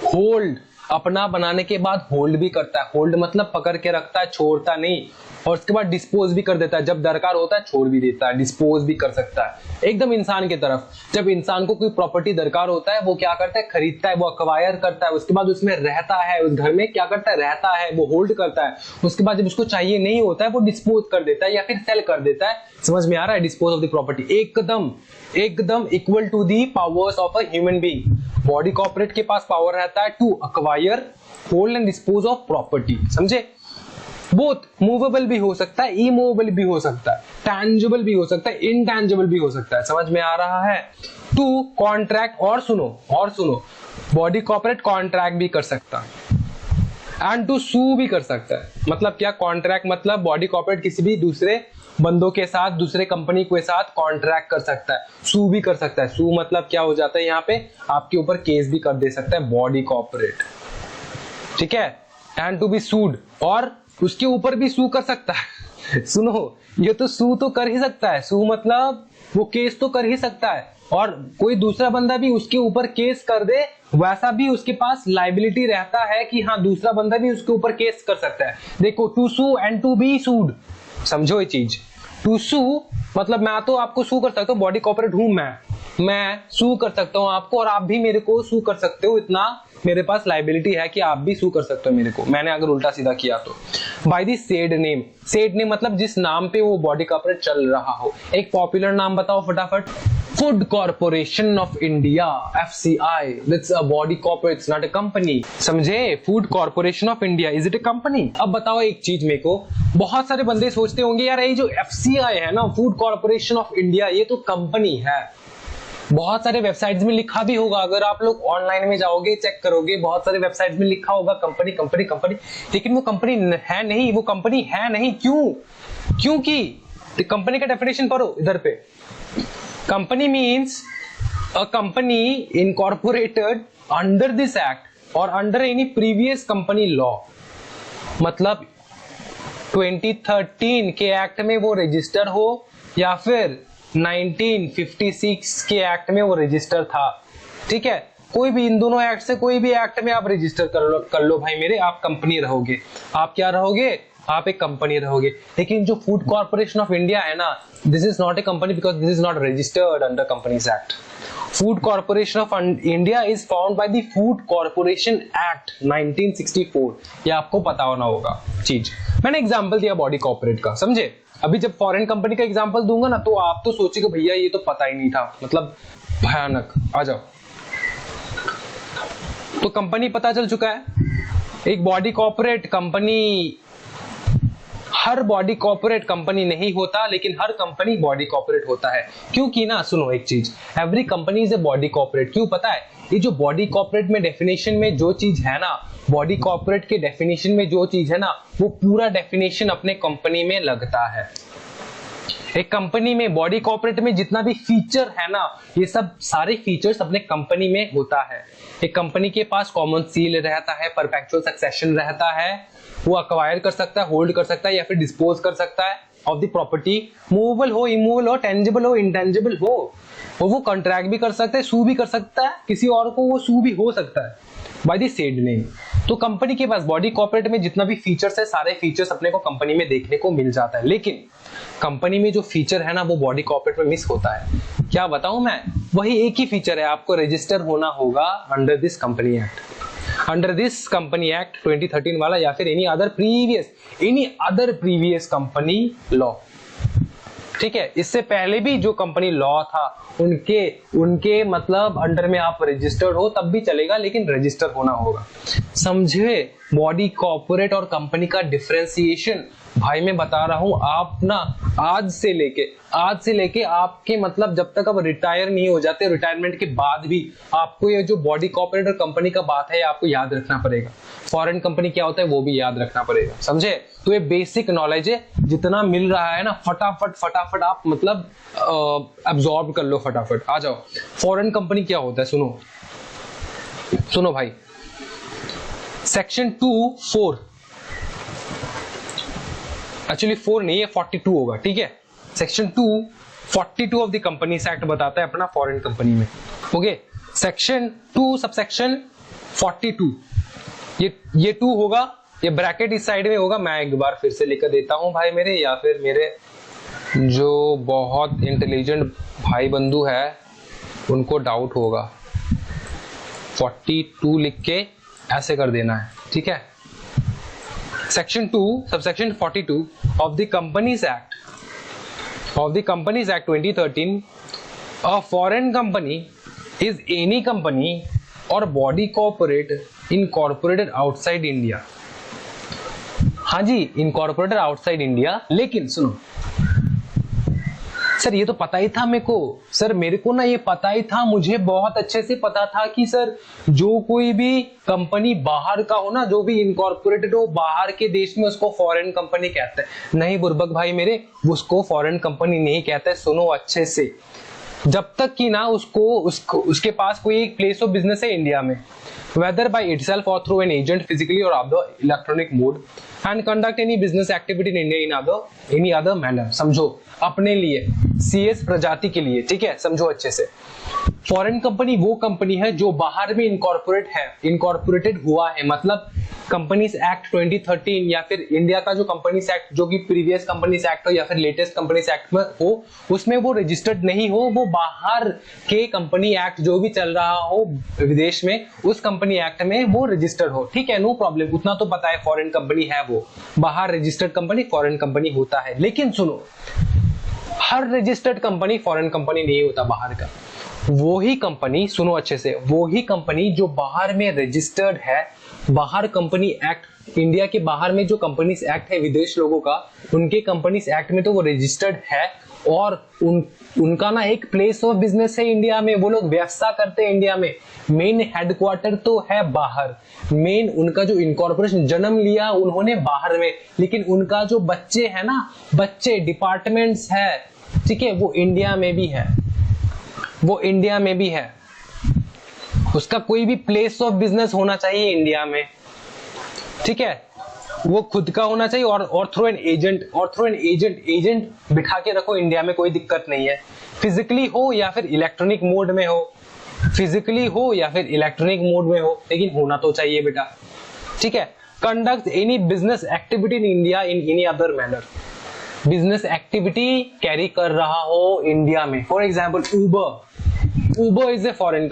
होल्ड, अपना बनाने के बाद होल्ड भी करता है। होल्ड मतलब पकड़ के रखता है, छोड़ता नहीं। और उसके बाद डिस्पोज भी कर देता है, जब दरकार होता है छोड़ भी देता है, डिस्पोज भी कर सकता है, एकदम इंसान की तरफ। जब इंसान को कोई प्रॉपर्टी दरकार होता है, वो क्या करता है, खरीदता है, वो अक्वायर करता है, उसके बाद उसमें रहता है, उस घर में क्या करता है, रहता है, वो होल्ड करता है। उसके बाद जब उसको चाहिए नहीं होता है, वो डिस्पोज कर देता है या फिर सेल कर देता है। समझ में आ रहा है? डिस्पोज ऑफ द प्रॉपर्टी एकदम equal to the powers of a human being. Body corporate के पास पावर रहता है to acquire, hold and dispose of property, समझे। बोथ मूवेबल भी हो सकता है, इमूवेबल भी हो सकता है, टैंजिबल भी हो सकता है, इनटैंजिबल भी हो सकता है। समझ में आ रहा है? टू कॉन्ट्रैक्ट, और सुनो, बॉडी कॉर्पोरेट कॉन्ट्रैक्ट भी कर सकता है एंड टू सू भी कर सकता है। मतलब क्या कॉन्ट्रैक्ट? मतलब बॉडी कॉर्पोरेट किसी भी दूसरे बंदों के साथ, दूसरे कंपनी के साथ कॉन्ट्रैक्ट कर सकता है, सू भी कर सकता है। सू मतलब क्या हो जाता है, यहाँ पे आपके ऊपर केस भी कर दे सकता है बॉडी कॉर्पोरेट, ठीक है, एंड टू बी सूड, और उसके ऊपर भी सू कर सकता है। सुनो, ये तो सू तो कर ही सकता है, सू मतलब वो केस तो कर ही सकता है, और कोई दूसरा बंदा भी उसके ऊपर केस कर दे, वैसा भी उसके पास लाइबिलिटी रहता है कि हाँ दूसरा बंदा भी उसके ऊपर केस कर सकता है। देखो, to sue and to be sued, समझो ये चीज। टू सू मतलब मैं तो आपको सू कर सकता हूँ, बॉडी कॉर्पोरेट हूं मैं सू कर सकता हूँ आपको, और आप भी मेरे को सू कर सकते हो। इतना मेरे पास लाइबिलिटी है कि आप भी सू कर सकते हो मेरे को, मैंने अगर उल्टा सीधा किया तो। Bye the said name, said name मतलब जिस नाम पे वो बॉडी कॉर्पोरेट चल रहा हो। एक पॉपुलर नाम बताओ फटाफट। Food corporation of India, FCI, that's a body corporate, it's not a company, समझे। Food corporation of India, is it a company? अब बताओ एक चीज मेरे को, बहुत सारे बंदे सोचते होंगे यार ये जो FCI है ना, फूड कॉर्पोरेशन ऑफ इंडिया, ये तो कंपनी है। बहुत सारे वेबसाइट्स में लिखा भी होगा, अगर आप लोग ऑनलाइन में जाओगे चेक करोगे, बहुत सारे वेबसाइट्स में लिखा होगा कंपनी कंपनी कंपनी, लेकिन वो कंपनी है नहीं, वो कंपनी है नहीं। क्यों? क्योंकि कंपनी का डेफिनेशन पढ़ो इधर पे। Company means a company incorporated under this act और under any previous company law. मतलब 2013 के एक्ट में वो रजिस्टर हो, या फिर 1956 के एक्ट में वो रजिस्टर था, ठीक है। कोई भी इन दोनों एक्ट से कोई भी एक्ट में आप रजिस्टर कर लो भाई मेरे, आप कंपनी रहोगे। आप क्या रहोगे? आप एक कंपनी रहोगे। लेकिन जो फूड कॉर्पोरेशन ऑफ इंडिया है ना, this is not a company because this is not registered under companies act. Food corporation of India is found by the food corporation act 1964। ये आपको पता होना होगा चीज। मैंने एग्जांपल दिया बॉडी कॉर्पोरेट का, समझे। अभी जब फॉरेन कंपनी का एग्जांपल दूंगा ना, तो आप तो सोचेंगे भैया ये तो पता ही नहीं था, मतलब भयानक। आ जाओ, तो कंपनी पता चल चुका है, एक बॉडी कॉर्पोरेट कंपनी। हर बॉडी कॉर्पोरेट कंपनी नहीं होता, लेकिन हर कंपनी बॉडी कॉर्पोरेट होता है। क्योंकि ना सुनो एक चीज, every company is a body corporate. क्यों पता है? ये जो बॉडी कॉर्पोरेट में डेफिनेशन में जो चीज है ना, बॉडी कॉर्पोरेट के डेफिनेशन में जो चीज है ना, वो पूरा डेफिनेशन अपने कंपनी में लगता है। एक कंपनी में, बॉडी कॉर्पोरेट में जितना भी फीचर है ना, ये सब सारे फीचर्स अपने कंपनी में होता है। एक कंपनी के पास कॉमन सील रहता है, परपेचुअल सक्सेशन रहता है, वो अक्वायर कर सकता है, होल्ड कर सकता है, या फिर डिस्पोज कर सकता है ऑफ द प्रॉपर्टी। मूवेबल हो, इमूवेबल हो, टेंजिबल हो, इंटेंजिबल हो, और वो कॉन्ट्रैक्ट भी कर सकता है, सू भी कर सकता है, किसी और को वो सू भी हो सकता है बाय द सेड नेम। तो कंपनी के पास बॉडी कॉर्पोरेट में जितना भी फीचर्स है, सारे फीचर्स अपने को कंपनी में देखने को मिल जाता है, लेकिन कंपनी में जो फीचर है ना वो बॉडी कॉर्पोरेट में मिस होता है। क्या बताऊं मैं, वही एक ही फीचर है, आपको रजिस्टर होना होगा अंडर दिस कंपनी एक्ट 2013 वाला, या फिर any other previous company law. ठीक है, इससे पहले भी जो कंपनी लॉ था उनके मतलब अंडर में आप रजिस्टर्ड हो तब भी चलेगा, लेकिन रजिस्टर होना होगा। समझे बॉडी कॉर्पोरेट और कंपनी का डिफरेंशिएशन। भाई मैं बता रहा हूं, आप ना आज से लेके आपके मतलब जब तक आप रिटायर नहीं हो जाते, रिटायरमेंट के बाद भी आपको ये जो बॉडी कॉर्पोरेट और कंपनी का बात है आपको याद रखना पड़ेगा। फॉरेन कंपनी क्या होता है वो भी याद रखना पड़ेगा, समझे। तो ये बेसिक नॉलेज है, जितना मिल रहा है ना फटाफट आप मतलब अब्सॉर्ब कर लो फटाफट। आ जाओ, फॉरेन कंपनी क्या होता है सुनो भाई। सेक्शन 2(4) एक्चुअली 4 नहीं है, 42 होगा, ठीक है। Section 2(42) of the companies act बताता है अपना फॉरेन कंपनी में। ओके, सेक्शन 2 सबसेक्शन 42, ये 2 होगा, ये ब्रैकेट इस साइड में होगा। मैं एक बार फिर से लिख देता हूं भाई मेरे, या फिर मेरे जो बहुत इंटेलिजेंट भाई बंधु है उनको डाउट होगा। 42 लिख के ऐसे कर देना है, ठीक है। Section 2 subsection 42 of the Companies Act 2013, a foreign company is any company or body corporate incorporated outside India। हाँ जी, incorporated outside India। लेकिन सुनो सर, ये तो पता ही था मेरे को ना ये पता ही था, मुझे बहुत अच्छे से पता था कि सर जो कोई भी कंपनी बाहर का हो ना, जो भी इनकॉर्पोरेटेड हो बाहर के देश में, उसको फॉरेन कंपनी कहते हैं। नहीं बुर्बक भाई मेरे, उसको फॉरेन कंपनी नहीं कहते। सुनो अच्छे से, जब तक कि ना उसके पास कोई एक प्लेस ऑफ बिजनेस है इंडिया में, whether by itself or through an agent physically or of the electronic mode, and conduct any business activity in India in any other manner। समझो, अपने लिए CS प्रजाति के लिए, ठीक है, समझो अच्छे से। फॉरेन कंपनी वो कंपनी है जो बाहर में इनकॉर्पोरेटेड हुआ है, मतलब कंपनीज एक्ट 2013 या फिर इंडिया का जो कंपनीज एक्ट, जो कि प्रीवियस कंपनीज एक्ट हो या फिर लेटेस्ट कंपनीज एक्ट में हो, उसमें वो रजिस्टर्ड नहीं हो, वो बाहर के कंपनी एक्ट जो भी चल रहा हो विदेश में, उस कंपनी एक्ट में वो रजिस्टर्ड हो, ठीक है, नो प्रॉब्लम। उतना तो पता है, फॉरेन कंपनी है वो, बाहर रजिस्टर्ड कंपनी फॉरेन कंपनी होता है। लेकिन सुनो, हर रजिस्टर्ड कंपनी फॉरेन कंपनी नहीं होता बाहर का। वो ही कंपनी, सुनो अच्छे से, वो ही कंपनी जो बाहर में रजिस्टर्ड है, बाहर कंपनी एक्ट, इंडिया के बाहर में जो कंपनीज एक्ट है विदेश लोगों का, उनके कंपनीज एक्ट में तो वो रजिस्टर्ड है, और उनका ना एक प्लेस ऑफ बिजनेस है इंडिया में, वो लोग व्यवसाय करते हैं इंडिया में, मेन हेडक्वार्टर तो है बाहर, मेन उनका जो इनकॉर्पोरेशन जन्म लिया उन्होंने बाहर में, लेकिन उनका जो बच्चे है ना, बच्चे डिपार्टमेंट्स है, ठीक है, वो इंडिया में भी है, उसका कोई भी प्लेस ऑफ बिजनेस होना चाहिए इंडिया में, ठीक है, वो खुद का होना चाहिए, और थ्रू एन एजेंट बिठा के रखो इंडिया में, कोई दिक्कत नहीं है। फिजिकली हो या फिर इलेक्ट्रॉनिक मोड में हो, लेकिन होना तो चाहिए बेटा, ठीक है। Conduct any business activity in India in any other manner, business activity carry कर रहा हो इंडिया में। For example Uber is a foreign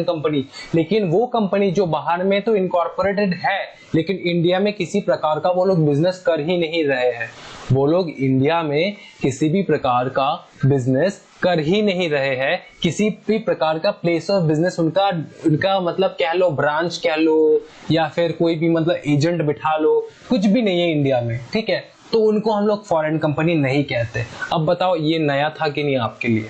company, लेकिन वो कंपनी जो बाहर में तो इनकॉर्पोरेटेड है, लेकिन इंडिया में किसी प्रकार का वो लोग बिजनेस कर ही नहीं रहे हैं, वो लोग इंडिया में किसी भी प्रकार का बिजनेस कर ही नहीं रहे हैं, किसी भी प्रकार का प्लेस ऑफ बिजनेस उनका मतलब कह लो, ब्रांच कह लो, या फिर कोई भी मतलब एजेंट बिठा लो, कुछ भी नहीं है इंडिया में, ठीक है, तो उनको हम लोग फॉरेन कंपनी नहीं कहते। अब बताओ ये नया था कि नहीं आपके लिए?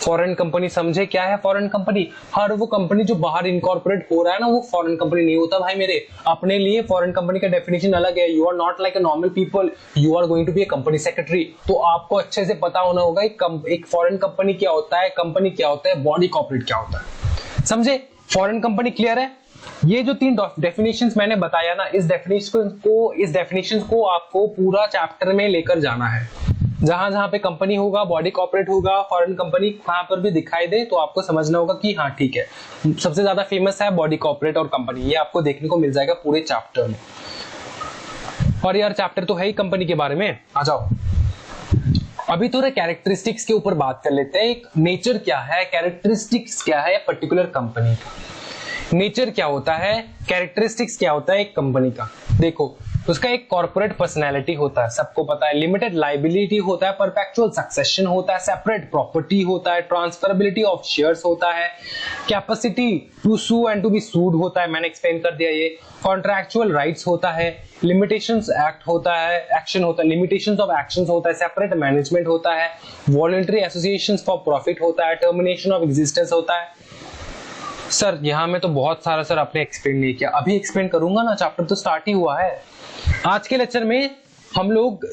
फॉरेन कंपनी समझे क्या है फॉरेन कंपनी? हर वो कंपनी जो बाहर इनकॉर्पोरेट हो रहा है ना, वो फॉरेन कंपनी नहीं होता भाई मेरे। अपने लिए फॉरेन कंपनी का डेफिनेशन अलग है। You are not like a normal people, you are going to be a company secretary. तो आपको अच्छे से पता होना होगा एक फॉरेन कंपनी क्या होता है, कंपनी क्या होता है, बॉडी कॉर्पोरेट क्या होता है। समझे? फॉरेन कंपनी क्लियर है? ये जो 3 डेफिनेशंस मैंने बताया ना, इस डेफिनेशंस को आपको पूरा चैप्टर में लेकर जाना है। जहां जहां पे कंपनी होगा, बॉडी कॉर्पोरेट होगा, फॉरेन कंपनी वहां पर भी दिखाई दे तो आपको समझना होगा कि हाँ ठीक है, सबसे ज्यादा फेमस है बॉडी कॉर्पोरेट और कंपनी, ये आपको देखने को मिल जाएगा पूरे चैप्टर में। और यार चैप्टर तो है ही कंपनी के बारे में, आ जाओ अभी थोड़ा कैरेक्टरिस्टिक्स के ऊपर बात कर लेते हैं। एक नेचर क्या है, कैरेक्टरिस्टिक्स क्या है पर्टिकुलर कंपनी का। नेचर क्या होता है, कैरेक्टरिस्टिक्स क्या होता है एक कंपनी का। देखो उसका एक कॉर्पोरेट पर्सनैलिटी होता है, सबको पता है, लिमिटेड लाइबिलिटी होता है, परपेचुअल सक्सेशन होता है, सेपरेट प्रॉपर्टी होता है, ट्रांसफरेबिलिटी ऑफ शेयर्स होता है, capacity to sue and to be sued होता है, मैंने एक्सप्लेन कर दिया ये, कॉन्ट्रैक्चुअल राइट्स होता है, लिमिटेशंस एक्ट होता है, एक्शन होता है, लिमिटेशंस ऑफ एक्शंस होता है, सेपरेट मैनेजमेंट होता है, वॉलंटरी एसोसिएशंस फॉर प्रॉफिट होता है, टर्मिनेशन ऑफ एग्जिस्टेंस होता है। सर यहाँ में तो बहुत सारा सर आपने एक्सप्लेन नहीं किया, अभी एक्सप्लेन करूंगा ना, चैप्टर तो स्टार्ट ही हुआ है। आज के लेक्चर में हम लोग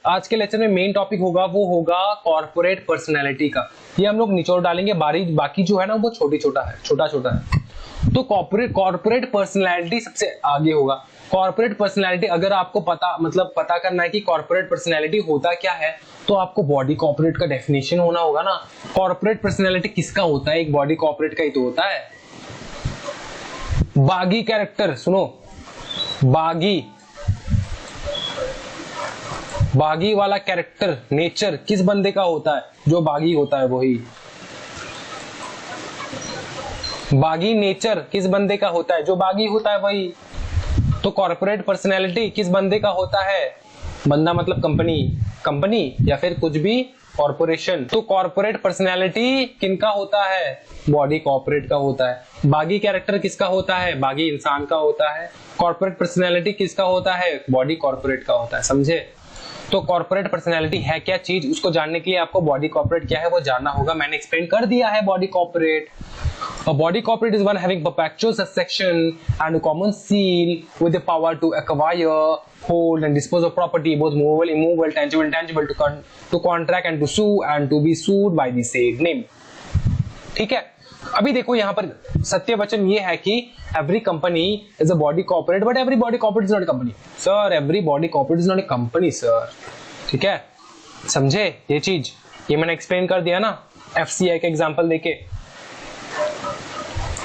आज के लेक्चर में मेन टॉपिक होगा वो होगा कॉर्पोरेट पर्सनैलिटी का, ये हम लोग निचोड़ डालेंगे, बाकी जो है ना वो छोटा छोटा है। तो कॉर्पोरेट पर्सनैलिटी सबसे आगे होगा। कॉर्पोरेट पर्सनैलिटी अगर आपको पता करना है कि कॉर्पोरेट पर्सनैलिटी होता क्या है, तो आपको बॉडी कॉर्पोरेट का डेफिनेशन होना होगा ना। कॉर्पोरेट पर्सनैलिटी किसका होता है, एक बॉडी कॉर्पोरेट का ही तो होता है। बागी कैरेक्टर, सुनो, बागी वाला कैरेक्टर, नेचर किस बंदे का होता है, जो बागी होता है वही। बागी नेचर किस बंदे का होता है, जो बागी होता है वही। तो कॉर्पोरेट पर्सनैलिटी किस बंदे का होता है, बंदा मतलब कंपनी या फिर कुछ भी कॉर्पोरेशन। तो कॉर्पोरेट पर्सनैलिटी किनका होता है, बॉडी कॉर्पोरेट का होता है। बागी कैरेक्टर किसका होता है, बागी इंसान का होता है। कॉर्पोरेट पर्सनैलिटी किसका होता है, बॉडी कॉर्पोरेट का होता है, समझे। तो कॉर्पोरेट पर्सनैलिटी है क्या चीज, उसको जानने के लिए आपको बॉडी कॉर्पोरेट क्या है वो जानना होगा। मैंने एक्सप्लेन कर दिया है body corporate. A body corporate is one having perpetual succession and a common seal with the power to acquire, hold and dispose of property, both movable, immovable, tangible, intangible, to contract and to sue and to be sued by the said name. ठीक है, अभी देखो यहाँ पर सत्य वचन ये है कि every company is a body corporate, but every body corporate is not a company. Sir, every body corporate is not a company, sir. ठीक है, समझे ये चीज, ये मैंने एक्सप्लेन कर दिया ना FCI का एग्जांपल देके।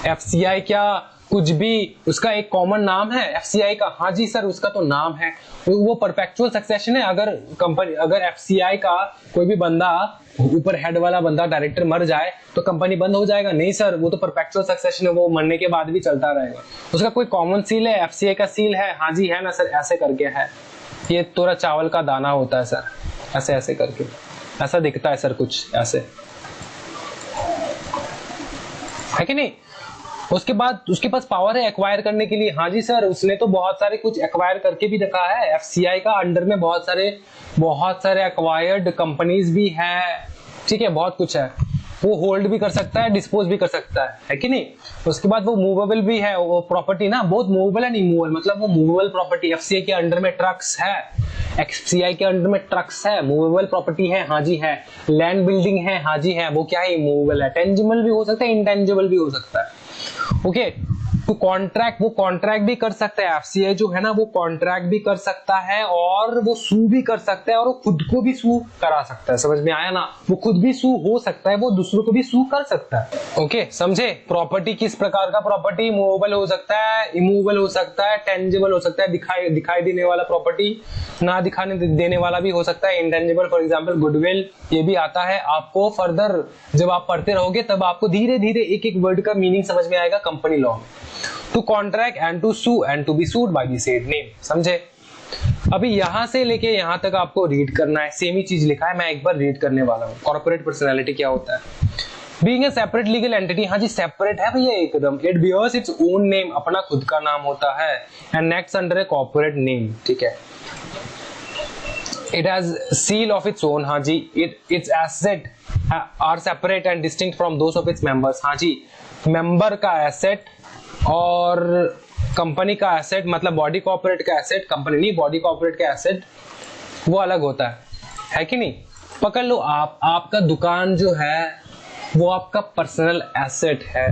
FCI क्या कुछ भी, उसका एक कॉमन नाम है FCI का, हाँ जी सर उसका तो नाम है, वो परपेचुअल सक्सेशन है। अगर FCI का कोई भी बंदा, ऊपर हेड वाला बंदा डायरेक्टर मर जाए तो कंपनी बंद हो जाएगा, नहीं सर, वो तो परपेचुअल सक्सेशन है, वो मरने के बाद भी चलता रहेगा। उसका कोई कॉमन सील है, FCI का सील है, हाँ जी है ना सर, ऐसे करके है। ये थोड़ा चावल का दाना होता है सर, ऐसे ऐसे करके ऐसा दिखता है सर, कुछ ऐसे है कि नहीं। उसके बाद उसके पास पावर है एक्वायर करने के लिए, हाँ जी सर, उसने तो बहुत सारे कुछ एक्वायर करके भी रखा है। FCI का अंडर में बहुत सारे एक्वायर्ड कंपनीज भी है, ठीक है, बहुत कुछ है। वो होल्ड भी कर सकता है, डिस्पोज भी कर सकता है कि नहीं। उसके बाद वो मूवेबल भी है, वो प्रॉपर्टी ना, बहुत मूवेबल एंड इमूवेबल, मतलब वो मूवेबल प्रॉपर्टी। FCI के अंडर में ट्रक्स है, FCI के अंडर में ट्रक्स है, मूवेबल प्रॉपर्टी है, हाँ जी है। लैंड बिल्डिंग है, हाँ जी है, वो क्या है, मूवेबल है। टेंजिबल भी हो सकता है, इंटेंजिबल भी हो सकता है। ओके, तो वो कॉन्ट्रैक्ट भी कर सकता है। FCI जो है ना वो कॉन्ट्रैक्ट भी कर सकता है और वो सू भी कर सकता है और वो खुद को भी सू करा सकता है, समझ में आया ना। वो खुद भी सू हो सकता है, वो दूसरों को भी सू कर सकता है। ओके, समझे। प्रॉपर्टी किस प्रकार का प्रॉपर्टी, मूवेबल हो सकता है, इमूवेबल हो सकता है, टेंजिबल हो सकता है, दिखाई देने वाला प्रॉपर्टी, ना दिखाने देने वाला भी हो सकता है, इंटेंजिबल, फॉर एग्जांपल गुडविल, ये भी आता है। आपको फर्दर जब आप पढ़ते रहोगे तब आपको धीरे धीरे एक एक वर्ड का मीनिंग समझ में आएगा कंपनी लॉ में। To contract and to sue and to be sued by the said name, समझे। अभी यहां से लेके यहां तक आपको रीड करना है, सेम ही चीज लिखा है, मैं एक बार रीड करने वाला हूं। कॉर्पोरेट पर्सनैलिटी क्या होता है, being a separate legal entity, हाँ जी सेपरेट है भैया एकदम। It bears its own name, अपना खुद का नाम होता है, and next under a corporate name, ठीक है। It has seal of its own, हाँ जी। Its asset are separate and distinct from those of its members, हाँ जी। मेंबर का एसेट और कंपनी का एसेट, मतलब बॉडी कॉर्पोरेट का एसेट, कंपनी नहीं, बॉडी कॉर्पोरेट का एसेट वो अलग होता है कि नहीं। पकड़ लो, आपका दुकान जो है वो आपका पर्सनल एसेट है।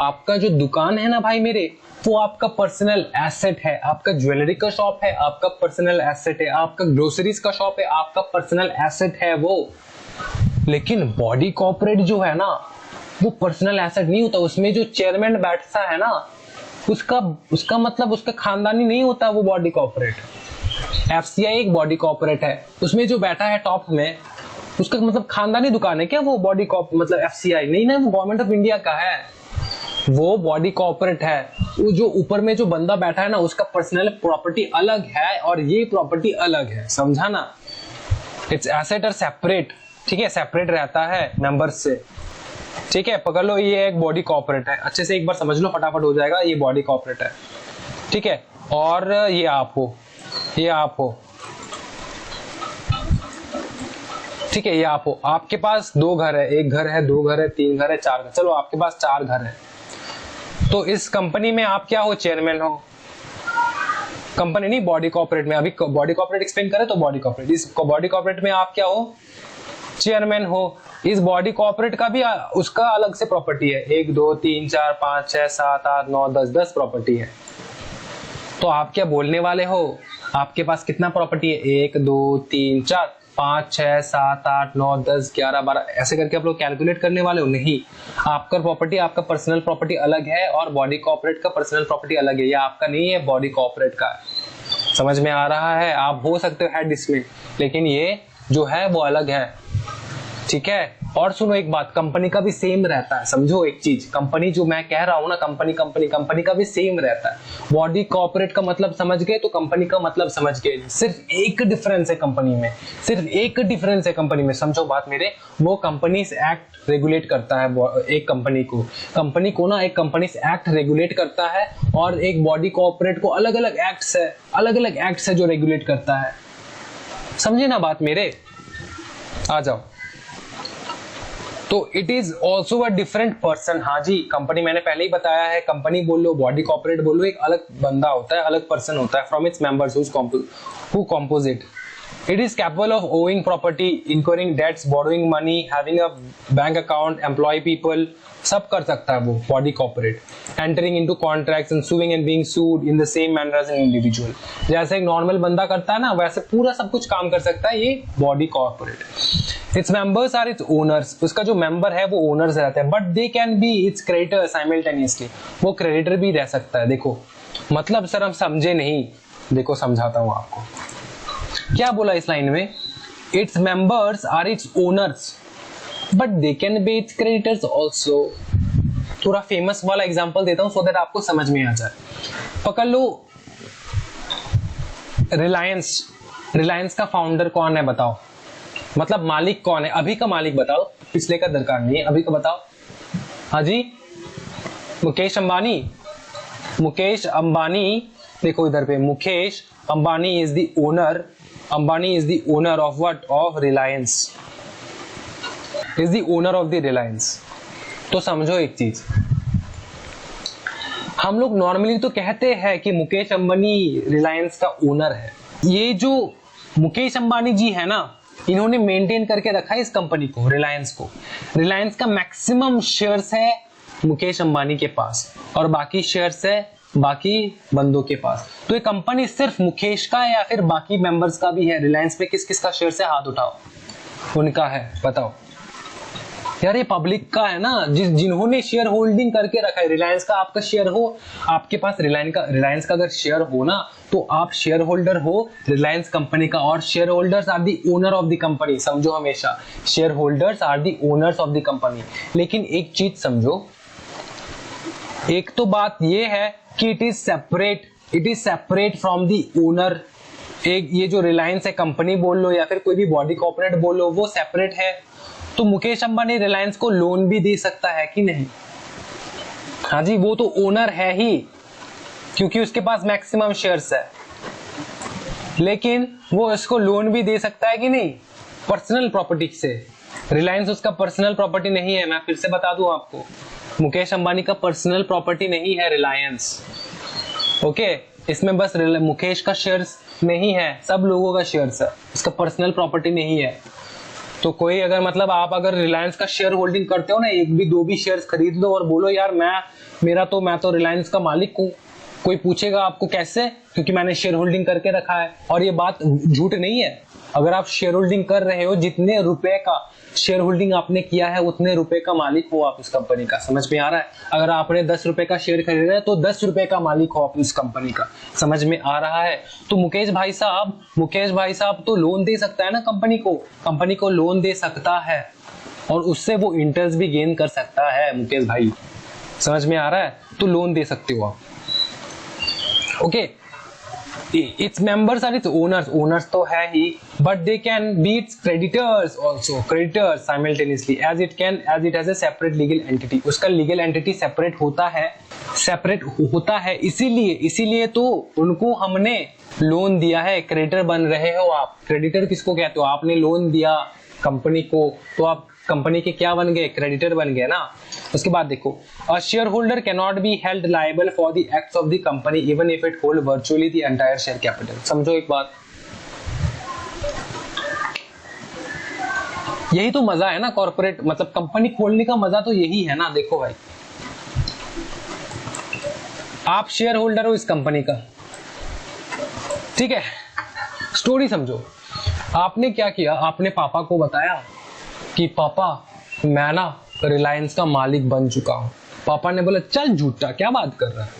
आपका जो दुकान है ना भाई मेरे, वो आपका पर्सनल एसेट है। आपका ज्वेलरी का शॉप है, आपका पर्सनल एसेट है। आपका ग्रोसरीज का शॉप है, आपका पर्सनल एसेट है वो। लेकिन बॉडी कॉर्पोरेट जो है ना, वो पर्सनल एसेट नहीं होता। उसमें जो चेयरमैन बैठता है ना, उसका मतलब उसका खानदानी नहीं होता वो बॉडी कॉर्पोरेट। एफसीआई एक बॉडी कॉर्पोरेट है, उसमें जो बैठा है टॉप में, उसका मतलब खानदानी दुकान है क्या वो बॉडी मतलब एफसीआई नहीं ना, वो गवर्नमेंट ऑफ इंडिया का है, वो बॉडी कॉर्पोरेट है। वो जो ऊपर में जो बंदा बैठा है ना, उसका पर्सनल प्रॉपर्टी अलग है और ये प्रॉपर्टी अलग है, समझा ना। इट्स एसेट और सेपरेट, ठीक है, सेपरेट रहता है मेंबर्स से, ठीक है। पकड़ लो, ये एक बॉडी कॉर्पोरेट है, अच्छे से एक बार समझ लो, फटाफट हो जाएगा। ये बॉडी कॉर्पोरेट है, ठीक है। और ये आप हो, ये आप हो, ठीक है, ये आप हो। आपके पास 2 घर है, 1 घर है, 2 घर है, 3 घर है, 4 घर, चलो आपके पास 4 घर है। तो इस कंपनी में आप क्या हो? चेयरमैन हो। कंपनी नहीं, बॉडी कॉर्पोरेट में। अभी बॉडी कॉर्पोरेट एक्सप्लेन करें तो बॉडी कॉर्पोरेट, इस बॉडी कॉर्पोरेट में आप क्या हो? चेयरमैन हो। इस बॉडी कॉर्पोरेट का भी उसका अलग से प्रॉपर्टी है, 1 2 3 4 5 6 7 8 9 10 प्रॉपर्टी है। तो आप क्या बोलने वाले हो? आपके पास कितना प्रॉपर्टी है? 1 2 3 4 5 6 7 8 9 10 11 12 ऐसे करके आप लोग कैलकुलेट करने वाले हो? नहीं, आपका प्रॉपर्टी, आपका पर्सनल प्रॉपर्टी अलग है और बॉडी कॉर्पोरेट का पर्सनल प्रॉपर्टी अलग है। ये आपका नहीं है, बॉडी कॉर्पोरेट का है। समझ में आ रहा है? आप हो सकते हो हेड इसमें, लेकिन ये जो है वो अलग है, ठीक है। और सुनो एक बात, कंपनी का भी सेम रहता है, समझो एक चीज, कंपनी जो मैं कह रहा हूं ना, कंपनी का भी सेम रहता है। बॉडी कॉर्पोरेट का मतलब समझ गए तो कंपनी का मतलब समझ गए। सिर्फ एक डिफरेंस है कंपनी में, सिर्फ एक डिफरेंस है कंपनी में, समझो बात मेरे। वो कंपनीज एक्ट रेगुलेट करता है एक कंपनी को ना, एक कंपनीज एक्ट रेगुलेट करता है, और एक बॉडी कॉर्पोरेट को अलग अलग एक्ट्स है जो रेगुलेट करता है। समझे ना बात मेरे? आ जाओ। तो it is also a different person. हाँ जी, कंपनी मैंने पहले ही बताया है, कंपनी बोल लो, बॉडी कॉर्पोरेट बोल लो, एक अलग बंदा होता है, अलग पर्सन होता है from its members who composite. It is capable of owing property, incurring debts, borrowing money, having a bank account, employ people, सब कर सकता है वो body corporate. Entering into contracts and suing and being sued in the same manner as an individual. जैसे एक नॉर्मल बंदा करता है ना, वैसे पूरा सब कुछ काम कर सकता है ये body corporate. Its members are its owners. उसका जो मेंबर है वो ओनर्स रहते हैं, but they can be its creditor simultaneously. वो क्रेडिटर भी रह सकता है। देखो मतलब सर हम समझे नहीं, देखो समझाता हूं आपको। क्या बोला इस लाइन में? Its members are its owners but they can be its creditors also. थोड़ा फेमस वाला एग्जांपल देता हूं सो दैट आपको समझ में आ जाए। पकड़ लो रिलायंस का फाउंडर कौन है बताओ, मतलब मालिक कौन है? अभी का मालिक बताओ, पिछले का दरकार नहीं है, अभी का बताओ। हाँ जी, मुकेश अंबानी। देखो इधर पे, Mukesh Ambani is the owner of what? Of Reliance, is the owner of the Reliance. तो समझो एक चीज, हम लोग नॉर्मली तो कहते हैं कि मुकेश अंबानी रिलायंस का ओनर है। ये जो मुकेश अंबानी जी है ना, इन्होंने मेंटेन करके रखा है इस कंपनी को, रिलायंस को। रिलायंस का मैक्सिमम शेयर्स है मुकेश अंबानी के पास और बाकी शेयर्स है बाकी बंदों के पास। तो ये कंपनी सिर्फ मुकेश का है या फिर बाकी मेंबर्स का भी है? रिलायंस पे किस किस का शेयर है? हाथ उठाओ। उनका है, बताओ यार। ये पब्लिक का है ना, जिन्होंने शेयर होल्डिंग करके रखा है। रिलायंस का आपका शेयर हो, आपके पास रिलायंस का अगर शेयर हो ना, तो आप शेयर होल्डर हो रिलायंस कंपनी का, और share holders are the owner of the company. समझो हमेशा, share holders are the owners of the company. लेकिन एक चीज समझो, एक तो बात ये है कि it is separate from the owner. एक ये जो रिलायंस है कंपनी बोल लो या फिर कोई भी बॉडी कॉर्पोरेट बोल लो, वो सेपरेट है। तो मुकेश अंबानी रिलायंस को लोन भी दे सकता है कि नहीं? हाँ जी, वो तो ओनर है ही, क्योंकि उसके पास मैक्सिमम शेयर्स है। लेकिन वो इसको लोन भी दे सकता है कि नहीं? पर्सनल प्रॉपर्टी से। रिलायंस उसका पर्सनल प्रॉपर्टी नहीं है, मैं फिर से बता दूं आपको, मुकेश अंबानी का पर्सनल प्रॉपर्टी नहीं है रिलायंस। ओके, इसमें बस मुकेश का शेयर्स नहीं है, सब लोगों का शेयर्स है, उसका पर्सनल प्रॉपर्टी नहीं है। तो कोई अगर मतलब आप अगर रिलायंस का शेयर होल्डिंग करते हो ना, एक भी दो भी शेयर्स खरीद लो और बोलो यार मैं तो रिलायंस का मालिक हूँ, कोई पूछेगा आपको कैसे? क्योंकि मैंने शेयर होल्डिंग करके रखा है। और ये बात झूठ नहीं है। अगर आप शेयर होल्डिंग कर रहे हो, जितने रुपए का शेयर होल्डिंग आपने किया है उतने रुपए का मालिक हो आप उस कंपनी का। समझ में आ रहा है? अगर आपने 10 रुपए का शेयर खरीदा है तो 10 रुपए का मालिक हो आप उस कंपनी का। समझ में आ रहा है? तो मुकेश भाई साहब तो लोन दे सकता है ना कंपनी को लोन दे सकता है और उससे वो इंटरेस्ट भी गेन कर सकता है। मुकेश भाई, समझ में आ रहा है? तो लोन दे सकते हो आप। Okay, its members are its owners तो है ही, but they can be its creditors simultaneously as it has a separate legal entity। उसका legal entity separate होता है इसीलिए तो उनको हमने लोन दिया है। क्रेडिटर बन रहे हो आप। क्रेडिटर किसको कहते हो? आपने लोन दिया कंपनी को तो आप कंपनी के क्या बन गए? क्रेडिटर बन गए ना। उसके बाद देखो, a share holder can not be held liable for the acts of the company even if it hold virtually the entire share capital. समझो एक बात, यही तो मजा है ना कॉर्पोरेट मतलब कंपनी खोलने का मजा तो यही है ना। देखो भाई, आप शेयर होल्डर हो इस कंपनी का, ठीक है? स्टोरी समझो, आपने क्या किया? आपने पापा को बताया कि पापा मैं ना रिलायंस का मालिक बन चुका हूं। पापा ने बोला चल झूठा, क्या बात कर रहा है?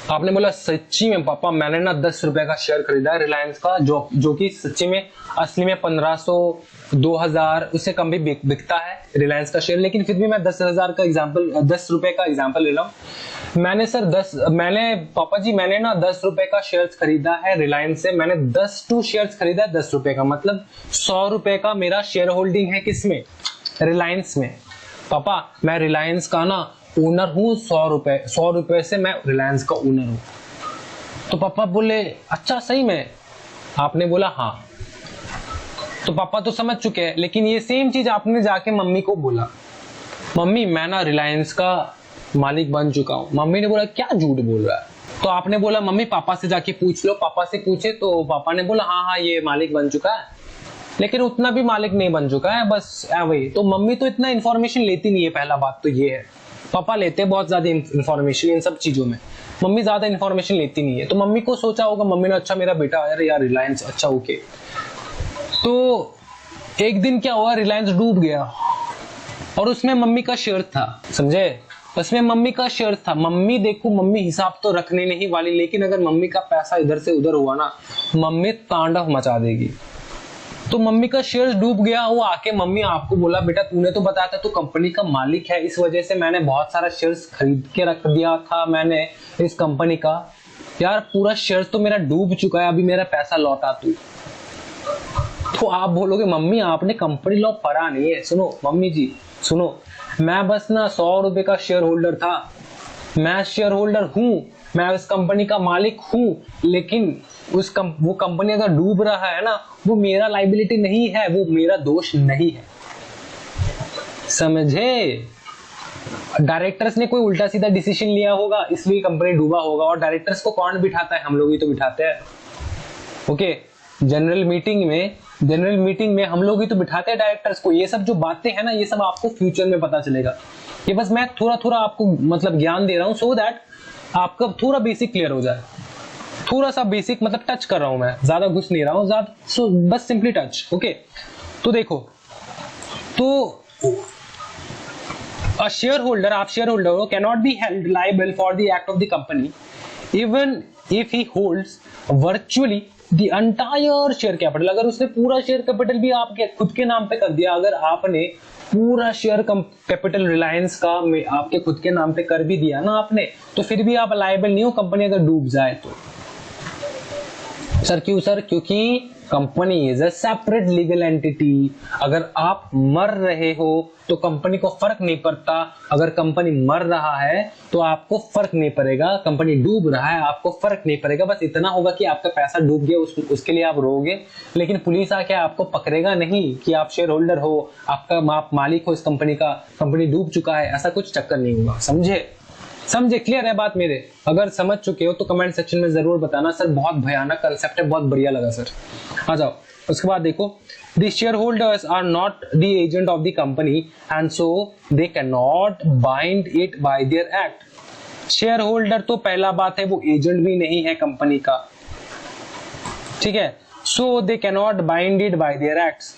आपने बोला सच्ची में पापा मैंने ना 10 रुपए का शेयर खरीदा है रिलायंस का, जो कि सच्ची में असली में 1500 2000 उससे कम भी बिकता है रिलायंस का शेयर, लेकिन फिर भी मैं 10,000 का एग्जांपल 10 रुपए का एग्जांपल ले रहा हूं। मैंने पापा जी मैंने ना 10 रुपए का शेयर्स खरीदा है रिलायंस से। मैंने 10 शेयर्स खरीदा है 10 रुपए का, मतलब 100 रुपए का मेरा शेयर होल्डिंग है किसमें? रिलायंस में। पापा मैं रिलायंस का ना ओनर हूँ, 100 रुपए से मैं रिलायंस का ओनर हूँ। तो पापा बोले अच्छा सही में? आपने बोला हाँ। तो पापा तो समझ चुके हैं, लेकिन ये सेम चीज आपने जाके मम्मी को बोला, मम्मी मैं ना रिलायंस का मालिक बन चुका हूँ। मम्मी ने बोला क्या झूठ बोल रहा है? तो आपने बोला मम्मी पापा से जाके पूछ लो। पापा से पूछे तो पापा ने बोला हाँ ये मालिक बन चुका है, लेकिन उतना भी मालिक नहीं बन चुका है, बस वही। तो मम्मी तो इतना इन्फॉर्मेशन लेती नहीं है, पहला बात तो ये है। पापा लेते हैं बहुत ज्यादा इन्फॉर्मेशन इन सब चीजों में, मम्मी ज्यादा इन्फॉर्मेशन लेती नहीं है। तो मम्मी को सोचा होगा, मम्मी ने अच्छा मेरा बेटा अरे यार रिलायंस अच्छा ओके। तो एक दिन क्या हुआ, रिलायंस डूब गया और उसमें मम्मी का शेयर था। समझे? उसमें मम्मी का शेयर था। मम्मी देखो, मम्मी हिसाब तो रखने नहीं वाली, लेकिन अगर मम्मी का पैसा इधर से उधर हुआ ना, मम्मी तांडव मचा देगी। तो मम्मी का शेयर डूब गया। वो आके मम्मी आपको बोला बेटा तूने तो बताया था तू कंपनी का मालिक है, इस वजह से मैंने बहुत सारा शेयर्स खरीद के रख दिया था मैंने इस कंपनी का। यार पूरा शेयर तो मेरा डूब चुका है, अभी मेरा पैसा लौटा तू। तो आप बोलोगे मम्मी आपने कंपनी लॉ पढ़ा नहीं है। सुनो मम्मी जी सुनो, मैं बस ना 100 रुपए का शेयर होल्डर था। मैं शेयर होल्डर हूं, मैं उस कंपनी का मालिक हूं, लेकिन वो कंपनी अगर डूब रहा है ना, वो मेरा लाइबिलिटी नहीं है, वो मेरा दोष नहीं है। समझे? डायरेक्टर्स ने कोई उल्टा सीधा डिसीजन लिया होगा इसलिए कंपनी डूबा होगा। और डायरेक्टर्स को कौन बिठाता है? हम लोग ही तो बिठाते हैं। ओके, जनरल मीटिंग में हम लोग ही तो बिठाते हैं डायरेक्टर्स को। ये सब जो बातें हैं ना, ये सब आपको फ्यूचर में पता चलेगा। ये बस मैं थोड़ा आपको मतलब ज्ञान दे रहा हूं सो दैट आपका थोड़ा बेसिक क्लियर हो जाए। थोड़ा सा बेसिक मतलब टच कर रहा हूं मैं, ज्यादा घुस नहीं रहा हूं, बस सिंपली टच। ओके, तो देखो, तो आप शेयर होल्डर हो, cannot be held liable for the act of the company even if he holds virtually the entire share capital. अगर उसने पूरा शेयर कैपिटल भी आपके खुद के नाम पे कर दिया, अगर आपने पूरा शेयर कैपिटल रिलायंस का आपके खुद के नाम पे कर भी दिया ना आपने, तो फिर भी आप लायबल नहीं हो कंपनी अगर डूब जाए तो। सर क्यों? सर क्योंकि company is a separate legal entity. अगर आप मर रहे हो तो कंपनी को फर्क नहीं पड़ता, अगर कंपनी मर रहा है तो आपको फर्क नहीं पड़ेगा, कंपनी डूब रहा है आपको फर्क नहीं पड़ेगा। बस इतना होगा कि आपका पैसा डूब गया, उसके लिए आप रोगे, लेकिन पुलिस आके आपको पकड़ेगा नहीं कि आप शेयर होल्डर हो, आप मालिक हो इस कंपनी का, कंपनी डूब चुका है, ऐसा कुछ चक्कर नहीं होगा। समझे? समझे? क्लियर है बात मेरे? अगर समझ चुके हो तो कमेंट सेक्शन में जरूर बताना सर बहुत भयानक कंसेप्ट है, बहुत बढ़िया लगा सर। आ जाओ उसके बाद देखो, the shareholders are not the agent of the company and so they cannot bind it by their act। Share holder तो पहला बात है वो एजेंट भी नहीं है कंपनी का, ठीक है। So they cannot bind it by their acts,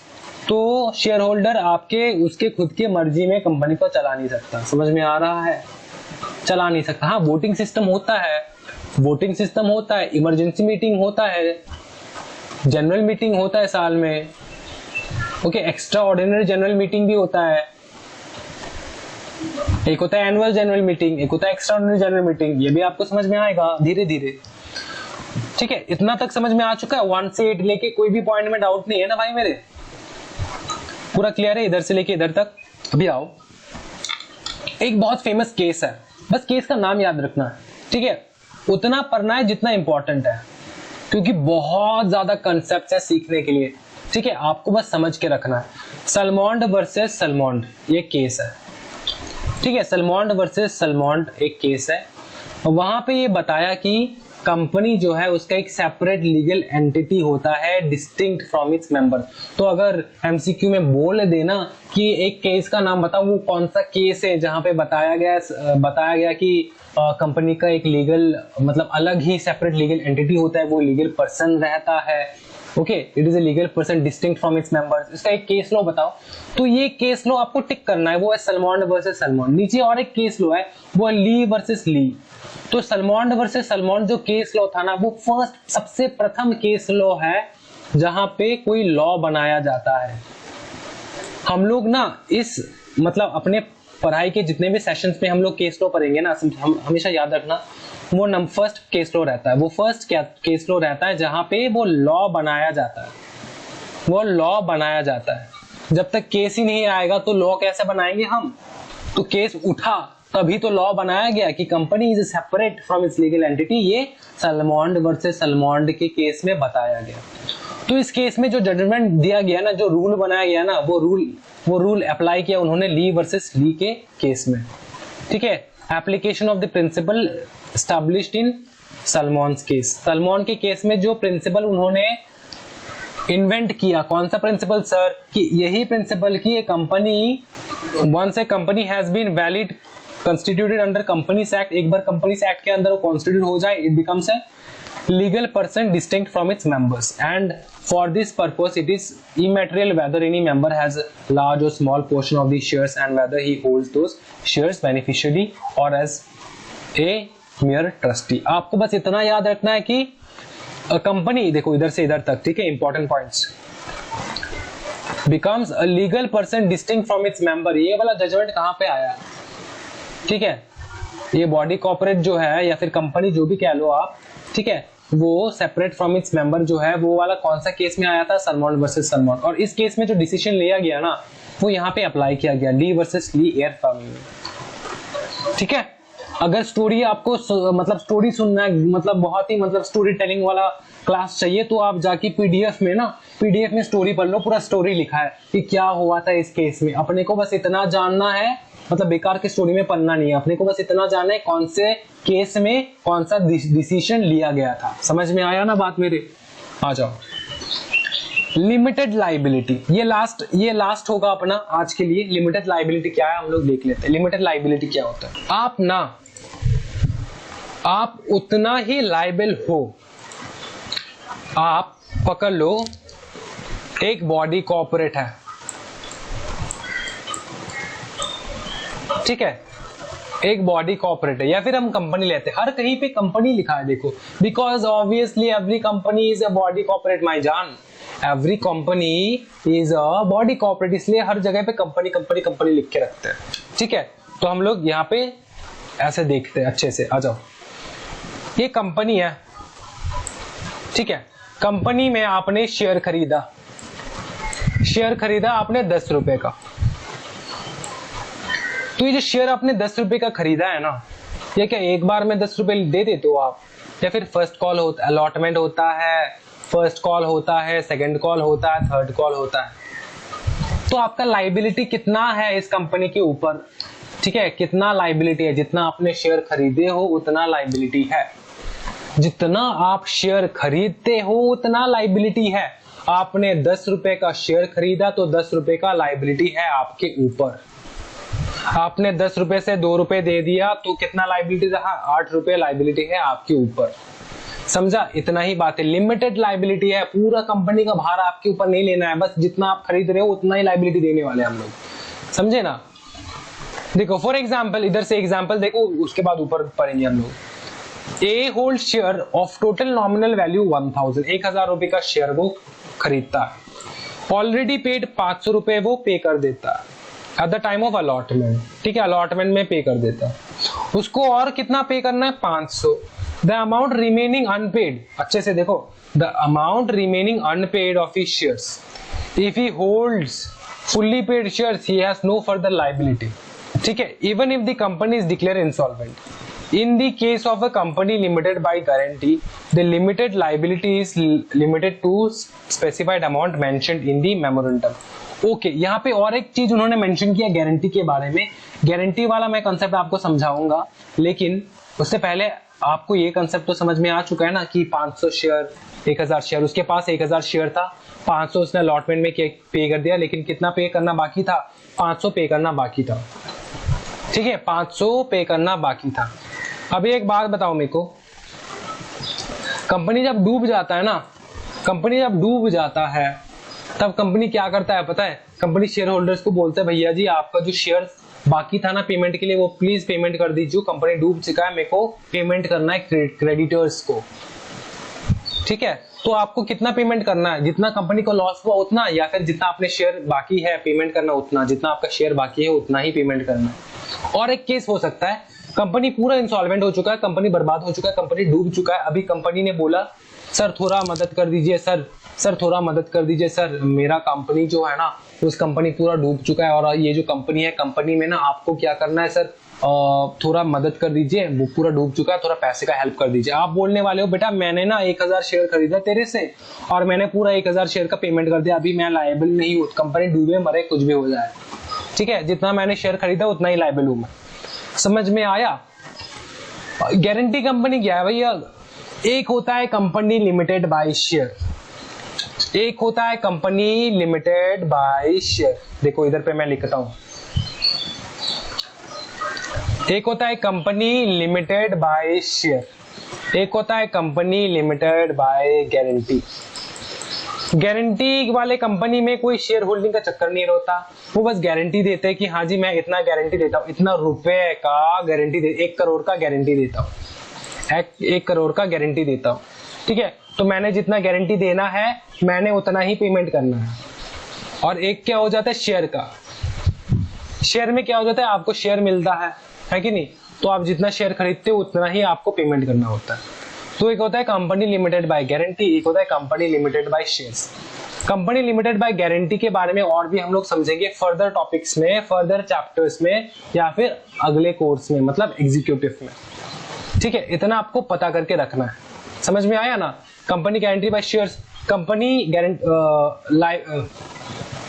तो शेयर होल्डर आपके उसके खुद के मर्जी में कंपनी को चला नहीं सकता। समझ में आ रहा है? चला नहीं सकता। हाँ, वोटिंग सिस्टम होता है, वोटिंग सिस्टम होता है, इमरजेंसी मीटिंग होता है, जनरल मीटिंग होता है साल में, okay, extra ordinary general meeting भी होता है, एक होता है एनुअल जनरल मीटिंग, एक होता है एक्स्ट्रा ऑर्डिनरी जनरल मीटिंग। ये भी आपको समझ में आएगा धीरे धीरे, ठीक है। इतना तक समझ में आ चुका है? 1 से 8 लेके कोई भी पॉइंट में डाउट नहीं है ना भाई मेरे? पूरा क्लियर है इधर से लेके इधर तक? अभी आओ, एक बहुत फेमस केस है, बस केस का नाम याद रखना है, ठीक है। उतना पढ़ना है जितना इंपॉर्टेंट है, क्योंकि बहुत ज्यादा कंसेप्ट है सीखने के लिए, ठीक है। आपको बस समझ के रखना है। सलमॉन्ड वर्सेस सलमॉन्ड ये केस है, ठीक है। सलमॉन्ड वर्सेस सलमॉन्ड एक केस है। वहां पे ये बताया कि कंपनी जो है उसका एक सेपरेट लीगल एंटिटी होता है डिस्टिंक्ट फ्रॉम इट्स मेंबर। तो अगर एमसीक्यू में बोल देना कि एक केस का नाम बताओ, वो कौन सा केस है जहां पे बताया गया कि कंपनी का एक लीगल मतलब अलग ही सेपरेट लीगल एंटिटी होता है, वो लीगल पर्सन रहता है, okay, it is a legal person distinct from its members. इसका एक केस लो बताओ। तो ये केस लो आपको टिक करना है, वो है सलमॉन्ड वर्सेस सलमॉन्ड। नीचे और एक केस लो है, वो है ली वर्सेस ली। तो सलमॉन्ड वर्सेस सलमॉन्ड जो केस लॉ था ना, वो फर्स्ट सबसे प्रथम केस लॉ है जहां पे कोई लॉ बनाया जाता है। हम लोग ना इस मतलब अपने पढ़ाई के जितने भी सेशंस में हम लोग केस लॉ पढ़ेंगे ना, हम हमेशा याद रखना वो फर्स्ट केस लॉ रहता है, वो फर्स्ट केस लॉ रहता है जहां पे वो लॉ बनाया जाता है, वो लॉ बनाया जाता है। जब तक केस ही नहीं आएगा तो लॉ कैसे बनाएंगे हम? तो केस उठा तभी तो लॉ बनाया गया कि company is separate from its legal entity. ये सलमॉन्ड वर्सेस सलमॉन्ड के केस में बताया गया। तो इस केस में जो जजमेंट दिया गया ना, जो रूल बनाया गया ना, वो रूल अप्लाई किया उन्होंने ली वर्सेस ली के केस में, ठीक है। Application of the principle established in Salomon's case. Salomon के केस में जो प्रिंसिपल उन्होंने इन्वेंट किया, कौन सा प्रिंसिपल सर? कि यही प्रिंसिपल की company once a company has been valid constituted under Companies Act, एक बार Companies Act के अंदर वो constitute हो जाए, it becomes a legal person distinct from its members, and for this purpose it is immaterial whether any member has a large or small portion of the shares and whether he holds those shares beneficially or as a mere trustee। आपको बस इतना याद रखना है कि कंपनी, देखो इधर से इधर तक, ठीक है, important points, becomes a legal person distinct from its member। ये वाला जजमेंट कहाँ पे आया? ठीक है, ये बॉडी कॉर्पोरेट जो है या फिर कंपनी जो भी कह लो आप, ठीक है, वो सेपरेट फ्रॉम इट्स मेंबर जो है, वो वाला कौन सा केस में आया था? सलमॉन वर्सेस सलमॉन। और इस केस में जो डिसीजन लिया गया ना, वो यहाँ पे अप्लाई किया गया, ली वर्सेस ली एयर फैमिली में, ठीक है। अगर स्टोरी आपको मतलब स्टोरी सुनना है, मतलब बहुत ही मतलब स्टोरी टेलिंग वाला क्लास चाहिए, तो आप जाके पीडीएफ में स्टोरी पढ़ लो, पूरा स्टोरी लिखा है कि क्या हुआ था इस केस में। अपने को बस इतना जानना है, मतलब बेकार की स्टोरी में पढ़ना नहीं है, अपने को बस इतना जानना है कौन से केस में कौन सा डिसीजन लिया गया था। समझ में आया ना बात मेरे? आ जाओ, लिमिटेड लाइबिलिटी, ये लास्ट होगा अपना आज के लिए। लिमिटेड लाइबिलिटी क्या है हम लोग देख लेते हैं। लिमिटेड लाइबिलिटी क्या होता है? आप उतना ही लाइबल हो। आप पकड़ लो, एक बॉडी कॉर्पोरेट है, ठीक है, एक बॉडी कॉर्पोरेट है, या फिर हम कंपनी लेते हैं, हर कहीं पे कंपनी लिखा है, देखो, because obviously every company is a body corporate my जान, every company is a body corporate, इसलिए हर जगह पे कंपनी कंपनी कंपनी लिख के रखते हैं, ठीक है। तो हम लोग यहाँ पे ऐसे देखते हैं अच्छे से। आ जाओ, ये कंपनी है, ठीक है, कंपनी में आपने शेयर खरीदा आपने 10 रुपए का। तो ये जो शेयर आपने 10 रुपए का खरीदा है ना, ये क्या एक बार में 10 रुपए दे देते हो आप, या फिर फर्स्ट कॉल होता, अलॉटमेंट होता है, फर्स्ट कॉल होता है, सेकंड कॉल होता है, थर्ड कॉल होता है। तो आपका लाइबिलिटी कितना है इस कंपनी के ऊपर? ठीक है, कितना लाइबिलिटी है, जितना आपने शेयर खरीदे हो उतना लाइबिलिटी है, जितना आप शेयर खरीदते हो उतना लाइबिलिटी है। आपने 10 रुपए का शेयर खरीदा तो 10 रुपए का लाइबिलिटी है आपके ऊपर। आपने 10 रुपए से 2 रुपए दे दिया तो कितना लाइबिलिटी रहा, 8 रुपए लाइबिलिटी है आपके ऊपर। समझा, इतना ही बात है। लिमिटेड लाइबिलिटी है, पूरा कंपनी का भार आपके ऊपर नहीं लेना है, बस जितना आप खरीद रहे हो उतना ही लाइबिलिटी देने वाले हम लोग, समझे ना। देखो फॉर एग्जाम्पल, इधर से एग्जाम्पल देखो, उसके बाद ऊपर पढ़ेंगे हम लोग। A hold share of total nominal value 1000, 1000 रुपए का शेयर वो खरीदता है। ऑलरेडी पेड 500 रुपए वो पे कर देता है at the time of allotment, ठीक है, अलॉटमेंट में पे कर देता है। उसको और कितना पे करना है, 500। द अमाउंट रिमेनिंग अनपेड, अच्छे से देखो, the amount remaining unpaid of his shares, if he holds fully paid shares he has no further liability, ठीक है, even if the company is declare insolvent. In the case of a company limited by guarantee, the limited liability is limited to specified amount mentioned in the memorandum. Okay, यहाँ पे और एक चीज उन्होंने मेंशन किया गारंटी के बारे में। गारंटी वाला मैं कंसेप्ट आपको समझाऊंगा, लेकिन उससे पहले आपको ये कंसेप्ट तो समझ में आ चुका है ना कि 500 शेयर, 1000 शेयर, उसके पास 1000 शेयर था, 500 उसने अलॉटमेंट में पे कर दिया, लेकिन कितना पे करना बाकी था, 500 पे करना बाकी था, ठीक है, 500 पे करना बाकी था। अब एक बात बताओ मेरे को, कंपनी जब डूब जाता है ना, कंपनी जब डूब जाता है तब कंपनी क्या करता है पता है, कंपनी शेयर होल्डर्स को बोलता है भैया जी आपका जो शेयर बाकी था ना पेमेंट के लिए वो प्लीज पेमेंट कर दीजिए, कंपनी डूब चुका है, मेरे को पेमेंट करना है क्रेडिटर्स को, ठीक है। तो आपको कितना पेमेंट करना है, जितना कंपनी को लॉस हुआ उतना, या फिर जितना आपने शेयर बाकी है पेमेंट करना उतना, जितना आपका शेयर बाकी है उतना ही पेमेंट करना है। और एक केस हो सकता है कंपनी पूरा इंसॉल्वेंट हो चुका है, कंपनी बर्बाद हो चुका है, कंपनी डूब चुका है, अभी कंपनी ने बोला सर थोड़ा मदद कर दीजिए, सर थोड़ा मदद कर दीजिए सर, मेरा कंपनी जो है ना उस कंपनी पूरा डूब चुका है और ये जो कंपनी है, कंपनी में ना आपको क्या करना है सर, थोड़ा मदद कर दीजिए, वो पूरा डूब चुका है, थोड़ा पैसे का हेल्प कर दीजिए। आप बोलने वाले हो बेटा मैंने ना 1000 शेयर खरीदा तेरे से और मैंने पूरा 1000 शेयर का पेमेंट कर दिया, अभी मैं लायबल नहीं हूँ, कंपनी डूबे मरे कुछ भी हो जाए, ठीक है, जितना मैंने शेयर खरीदा उतना ही लायबल हूँ मैं। समझ में आया। गारंटी कंपनी क्या है भैया, एक होता है कंपनी लिमिटेड बाय शेयर, एक होता है कंपनी लिमिटेड बाय शेयर। देखो इधर पे मैं लिखता हूं, एक होता है कंपनी लिमिटेड बाय शेयर, एक होता है company limited by guarantee. Guarantee वाले कंपनी में कोई शेयर होल्डिंग का चक्कर नहीं होता, वो बस गारंटी देते हैं कि हाँ जी मैं इतना गारंटी देता हूँ, इतना रुपए का गारंटी दे, 1 करोड़ का गारंटी देता हूँ, 1 करोड़ का गारंटी देता हूँ, ठीक है। तो मैंने जितना गारंटी देना है मैंने उतना ही पेमेंट करना है। और एक क्या हो जाता है शेयर का, शेयर में क्या हो जाता है आपको शेयर मिलता है कि नहीं, तो आप जितना शेयर खरीदते हो उतना ही आपको पेमेंट करना होता है। तो एक होता है कंपनी लिमिटेड बाय गारंटी, एक होता है company limited by shares. Company limited by guarantee के बारे में और भी हम लोग समझेंगे फर्दर टॉपिक्स में, फर्दर चैप्टर्स में, या फिर अगले कोर्स में, मतलब एग्जीक्यूटिव में, ठीक है। इतना आपको पता करके रखना है, समझ में आया ना। Company guarantee by shares, company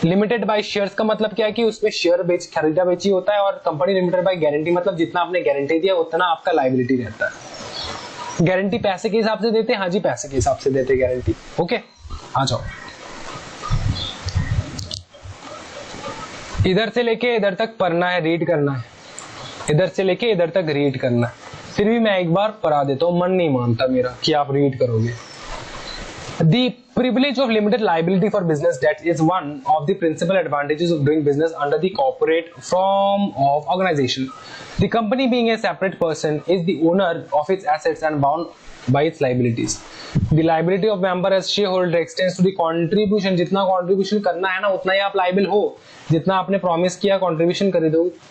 limited by shares का मतलब क्या है कि उसमें शेयर खरीदा बेची होता है, और कंपनी लिमिटेड बाय गारंटी मतलब जितना आपने गारंटी दिया उतना आपका लायबिलिटी रहता है। गारंटी पैसे के हिसाब से देते हैं, हाँ जी पैसे के हिसाब से देते हैं गारंटी। ओके आ जाओ, इधर से लेके इधर तक पढ़ना है, रीड करना है, इधर से लेके इधर तक रीड करना है। फिर भी मैं एक बार पढ़ा देता हूं, मन नहीं मानता मेरा कि आप रीड करोगे। The privilege of limited liability for business debt is one of the principal advantages of doing business under the corporate form of organization. The company, being a separate person, is the owner of its assets and bound by its liabilities. The liability of member as shareholder extends to the contribution. जितना contribution करना है ना उतना ही आप liable हो, जितना आपने promise किया contribution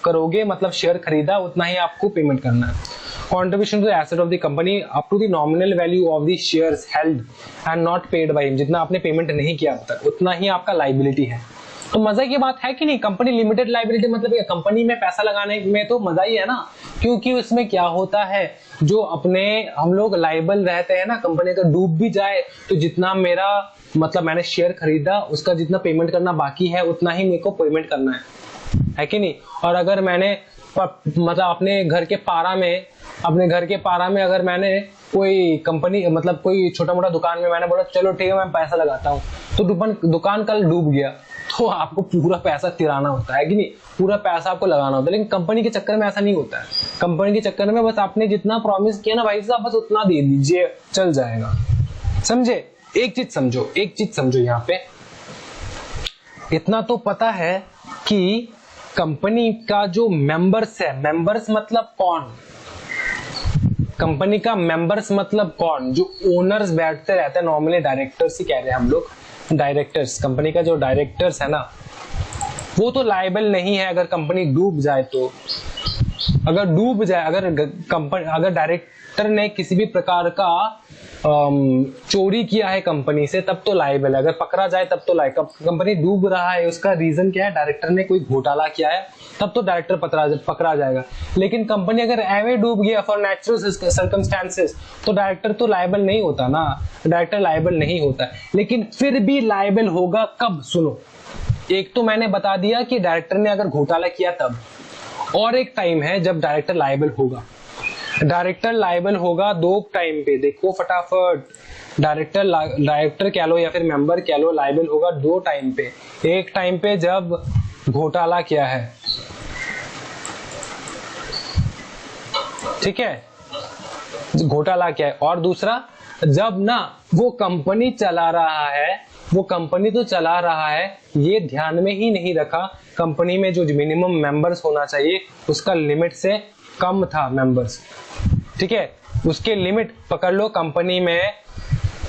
करोगे, मतलब शेयर खरीदा उतना ही आपको पेमेंट करना है। Contribution to the asset of the company up to the nominal value of the shares held and not paid by him. जितना आपने पेमेंट नहीं किया अब तक उतना ही आपका लाइबिलिटी है। तो मजा की बात है कि नहीं, कंपनी लिमिटेड लाइबिलिटी मतलब कंपनी में पैसा लगाने में तो मजा ही है ना, क्योंकि उसमें क्या होता है जो अपने हम लोग लाइबल रहते हैं ना, कंपनी तो डूब भी जाए तो जितना मेरा मतलब मैंने शेयर खरीदा उसका जितना पेमेंट करना बाकी है उतना ही मेरे को पेमेंट करना है कि नहीं। और अगर मैंने मतलब अपने घर के पारा में अगर मैंने कोई कंपनी मतलब कोई छोटा मोटा दुकान में मैंने बोला चलो ठीक है मैं पैसा लगाता हूँ, तो दुकान कल डूब गया, तो आपको पूरा पैसा तिराना होता है कि नहीं, पूरा पैसा आपको लगाना होता है। लेकिन कंपनी के चक्कर में ऐसा नहीं होता है। कंपनी के चक्कर में बस आपने जितना प्रॉमिस किया ना भाई साहब, बस उतना दे दीजिए, चल जाएगा। समझे? एक चीज समझो यहाँ पे, इतना तो पता है कि कंपनी का जो मेंबर्स है, मेंबर्स मतलब कौन, कंपनी का मेंबर्स मतलब कौन, जो ओनर्स बैठते रहते हैं, नॉर्मली डायरेक्टर्स ही कह रहे हैं हम लोग, डायरेक्टर्स, कंपनी का जो डायरेक्टर्स है ना, वो तो लायबल नहीं है अगर कंपनी डूब जाए तो। अगर डूब जाए, अगर डायरेक्टर ने किसी भी प्रकार का चोरी किया है कंपनी से, तब तो लायबल है। अगर पकड़ा जाए तब तो कंपनी डूब रहा है, उसका रीजन क्या है, डायरेक्टर ने कोई घोटाला किया है, तब तो डायरेक्टर पकड़ा जाएगा। लेकिन कंपनी अगर एवे डूब गया फॉर नेचुरल सर्कमस्टेंसेस, तो डायरेक्टर तो लायबल नहीं होता ना, डायरेक्टर लायबल नहीं होता। लेकिन फिर भी लायबल होगा कब? सुनो, एक तो मैंने बता दिया कि डायरेक्टर ने अगर घोटाला किया तब, और एक टाइम है जब डायरेक्टर लायबल होगा। डायरेक्टर लायबल होगा दो टाइम पे, देखो फटाफट, डायरेक्टर कह लो या फिर मेंबर कह लो, लायबल होगा दो टाइम पे। एक टाइम पे जब घोटाला किया है, ठीक है, घोटाला किया है, और दूसरा जब ना वो कंपनी चला रहा है, वो कंपनी तो चला रहा है, ये ध्यान में ही नहीं रखा कंपनी में जो मिनिमम मेंबर्स होना चाहिए उसका लिमिट से कम था मेंबर्स, ठीक है, उसके लिमिट पकड़ लो, कंपनी में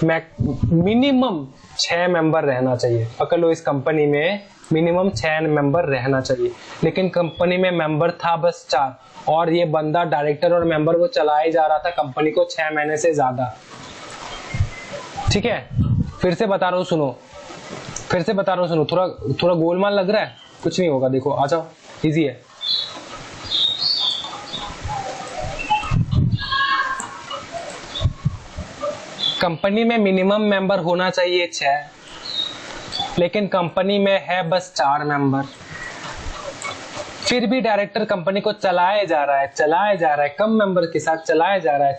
मिनिमम 6 मेंबर रहना चाहिए, पकड़ लो, इस कंपनी में मिनिमम 6 मेंबर रहना चाहिए। लेकिन कंपनी में मेंबर था बस 4, और ये बंदा डायरेक्टर और मेंबर वो चलाए जा रहा था कंपनी को 6 महीने से ज्यादा, ठीक है। फिर से बता रहा हूँ सुनो, थोड़ा गोलमाल लग रहा है, कुछ नहीं होगा, देखो आ जाओ, इजी है। कंपनी में मिनिमम मेंबर होना चाहिए 6, लेकिन कंपनी में है बस 4 मेंबर, फिर भी डायरेक्टर कंपनी को चलाए जा रहा है, कम मेंबर के साथ चलाया जा रहा है,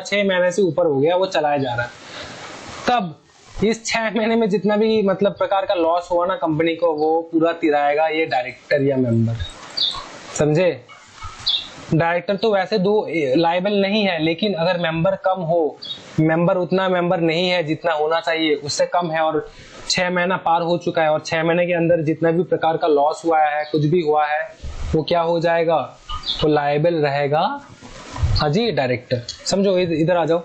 6 महीने से ऊपर हो गया वो चलाया जा रहा है। तब इस 6 महीने में जितना भी मतलब प्रकार का लॉस हुआ ना कंपनी को, वो पूरा तिराएगा ये डायरेक्टर या मेंबर, समझे। डायरेक्टर तो वैसे दो लायबल नहीं है, लेकिन अगर मेंबर कम हो, मेंबर उतना मेंबर नहीं है जितना होना चाहिए, उससे कम है, और 6 महीना पार हो चुका है, और 6 महीने के अंदर जितना भी प्रकार का लॉस हुआ है, कुछ भी हुआ है, वो क्या हो जाएगा, वो लायबल रहेगा अजी डायरेक्टर। समझो, इधर आ जाओ,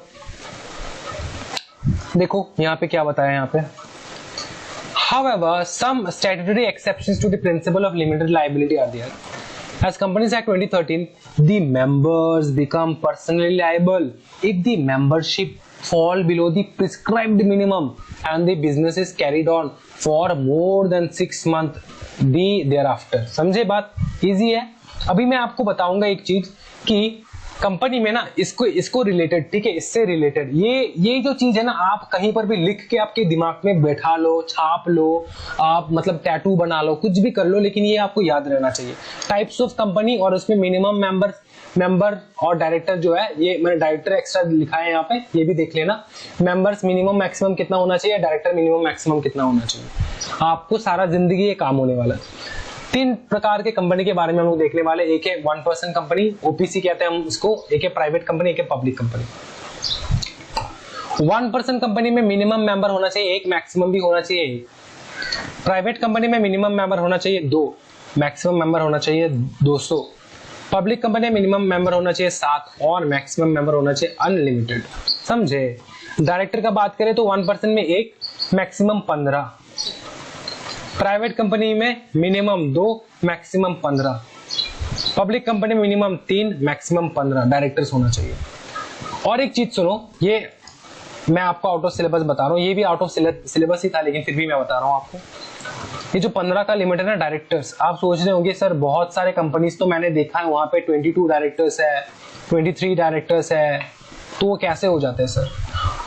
देखो यहाँ पे क्या बताया, यहाँ पे however some statutory exceptions to the principle of limited liability are there. As Companies Act 2013, the members become personally liable if the membership fall below the prescribed minimum and the business is carried on for more than 6 months thereafter. समझे बात? इजी है। अभी मैं आपको बताऊंगा एक चीज कि कंपनी में ना इसको रिलेटेड, ठीक है, इससे रिलेटेड ये जो चीज है ना, आप कहीं पर भी लिख के आपके दिमाग में बैठा लो, छाप लो, आप मतलब टैटू बना लो, कुछ भी कर लो, लेकिन ये आपको याद रहना चाहिए। टाइप्स ऑफ कंपनी, और उसमें मिनिमम मेंबर और डायरेक्टर जो है, ये मैंने डायरेक्टर एक्स्ट्रा लिखा है यहाँ पे, ये भी देख लेना। मेंबर्स मिनिमम मैक्सिमम कितना होना चाहिए, डायरेक्टर मिनिमम मैक्सिमम कितना होना चाहिए, आपको सारा जिंदगी ये काम होने वाला है। 3 प्रकार के कंपनी के बारे में हम लोग देखने वाले, एक है 1% कंपनी, ओपीसी कहते हैं हम उसको, एक है प्राइवेट कंपनी, एक है पब्लिक कंपनी। 1% कंपनी में मिनिमम मेंबर होना चाहिए 1, मैक्सिमम भी होना चाहिए 1। प्राइवेट कंपनी में मिनिमम मेंबर होना चाहिए 2, मैक्सिमम मेंबर होना चाहिए 200। पब्लिक कंपनी में मिनिमम मेंबर होना चाहिए 7 और मैक्सिमम मेंबर होना चाहिए अनलिमिटेड, समझे। डायरेक्टर का बात करें तो 1% में 1, मैक्सिमम 15। प्राइवेट कंपनी में मिनिमम 2, मैक्सिमम 15। पब्लिक कंपनी में मिनिमम 3, मैक्सिमम 15 डायरेक्टर्स होना चाहिए। और एक चीज सुनो, ये मैं आपको आउट ऑफ सिलेबस बता रहा हूँ, ये भी आउट ऑफ सिलेबस ही था, लेकिन फिर भी मैं बता रहा हूँ आपको। ये जो 15 का लिमिट है ना डायरेक्टर्स, आप सोच रहे होंगे सर बहुत सारे कंपनीज तो मैंने देखा है वहां पे 22 डायरेक्टर्स है, 23 डायरेक्टर्स है, तो वो कैसे हो जाते हैं सर।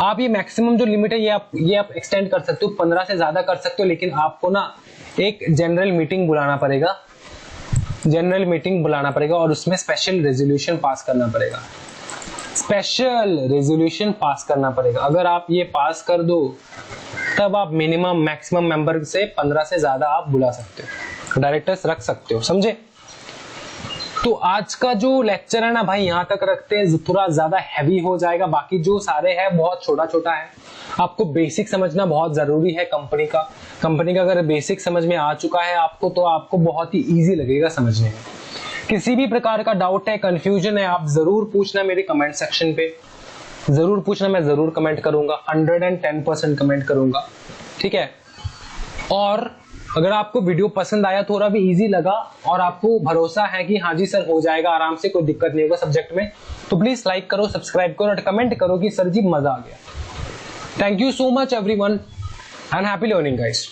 आप ये मैक्सिमम जो लिमिट है ये आप एक्सटेंड कर सकते हो, 15 से ज्यादा कर सकते हो, लेकिन आपको ना एक जनरल मीटिंग बुलाना पड़ेगा, जनरल मीटिंग बुलाना पड़ेगा और उसमें स्पेशल रेजोल्यूशन पास करना पड़ेगा। स्पेशल रेजोल्यूशन पास करना पड़ेगा। अगर आप ये पास कर दो तब आप मिनिमम मैक्सिमम मेंबर से 15 से ज्यादा आप बुला सकते हो, डायरेक्टर्स रख सकते हो, समझे। तो आज का जो लेक्चर है ना भाई यहाँ तक रखते हैं, थोड़ा ज्यादा हैवी हो जाएगा, बाकी जो सारे हैं बहुत छोटा छोटा है। आपको बेसिक समझना बहुत जरूरी है कंपनी का अगर बेसिक समझ में आ चुका है आपको तो आपको बहुत ही इजी लगेगा समझने में। किसी भी प्रकार का डाउट है, कंफ्यूजन है, आप जरूर पूछना मेरे कमेंट सेक्शन पे, जरूर पूछना, मैं जरूर कमेंट करूंगा, 110% कमेंट करूंगा, ठीक है। और अगर आपको वीडियो पसंद आया, थोड़ा भी इजी लगा और आपको भरोसा है कि हाँ जी सर हो जाएगा आराम से, कोई दिक्कत नहीं होगा सब्जेक्ट में, तो प्लीज लाइक करो, सब्सक्राइब करो और कमेंट करो कि सर जी मजा आ गया। Thank you so much everyone and happy learning guys.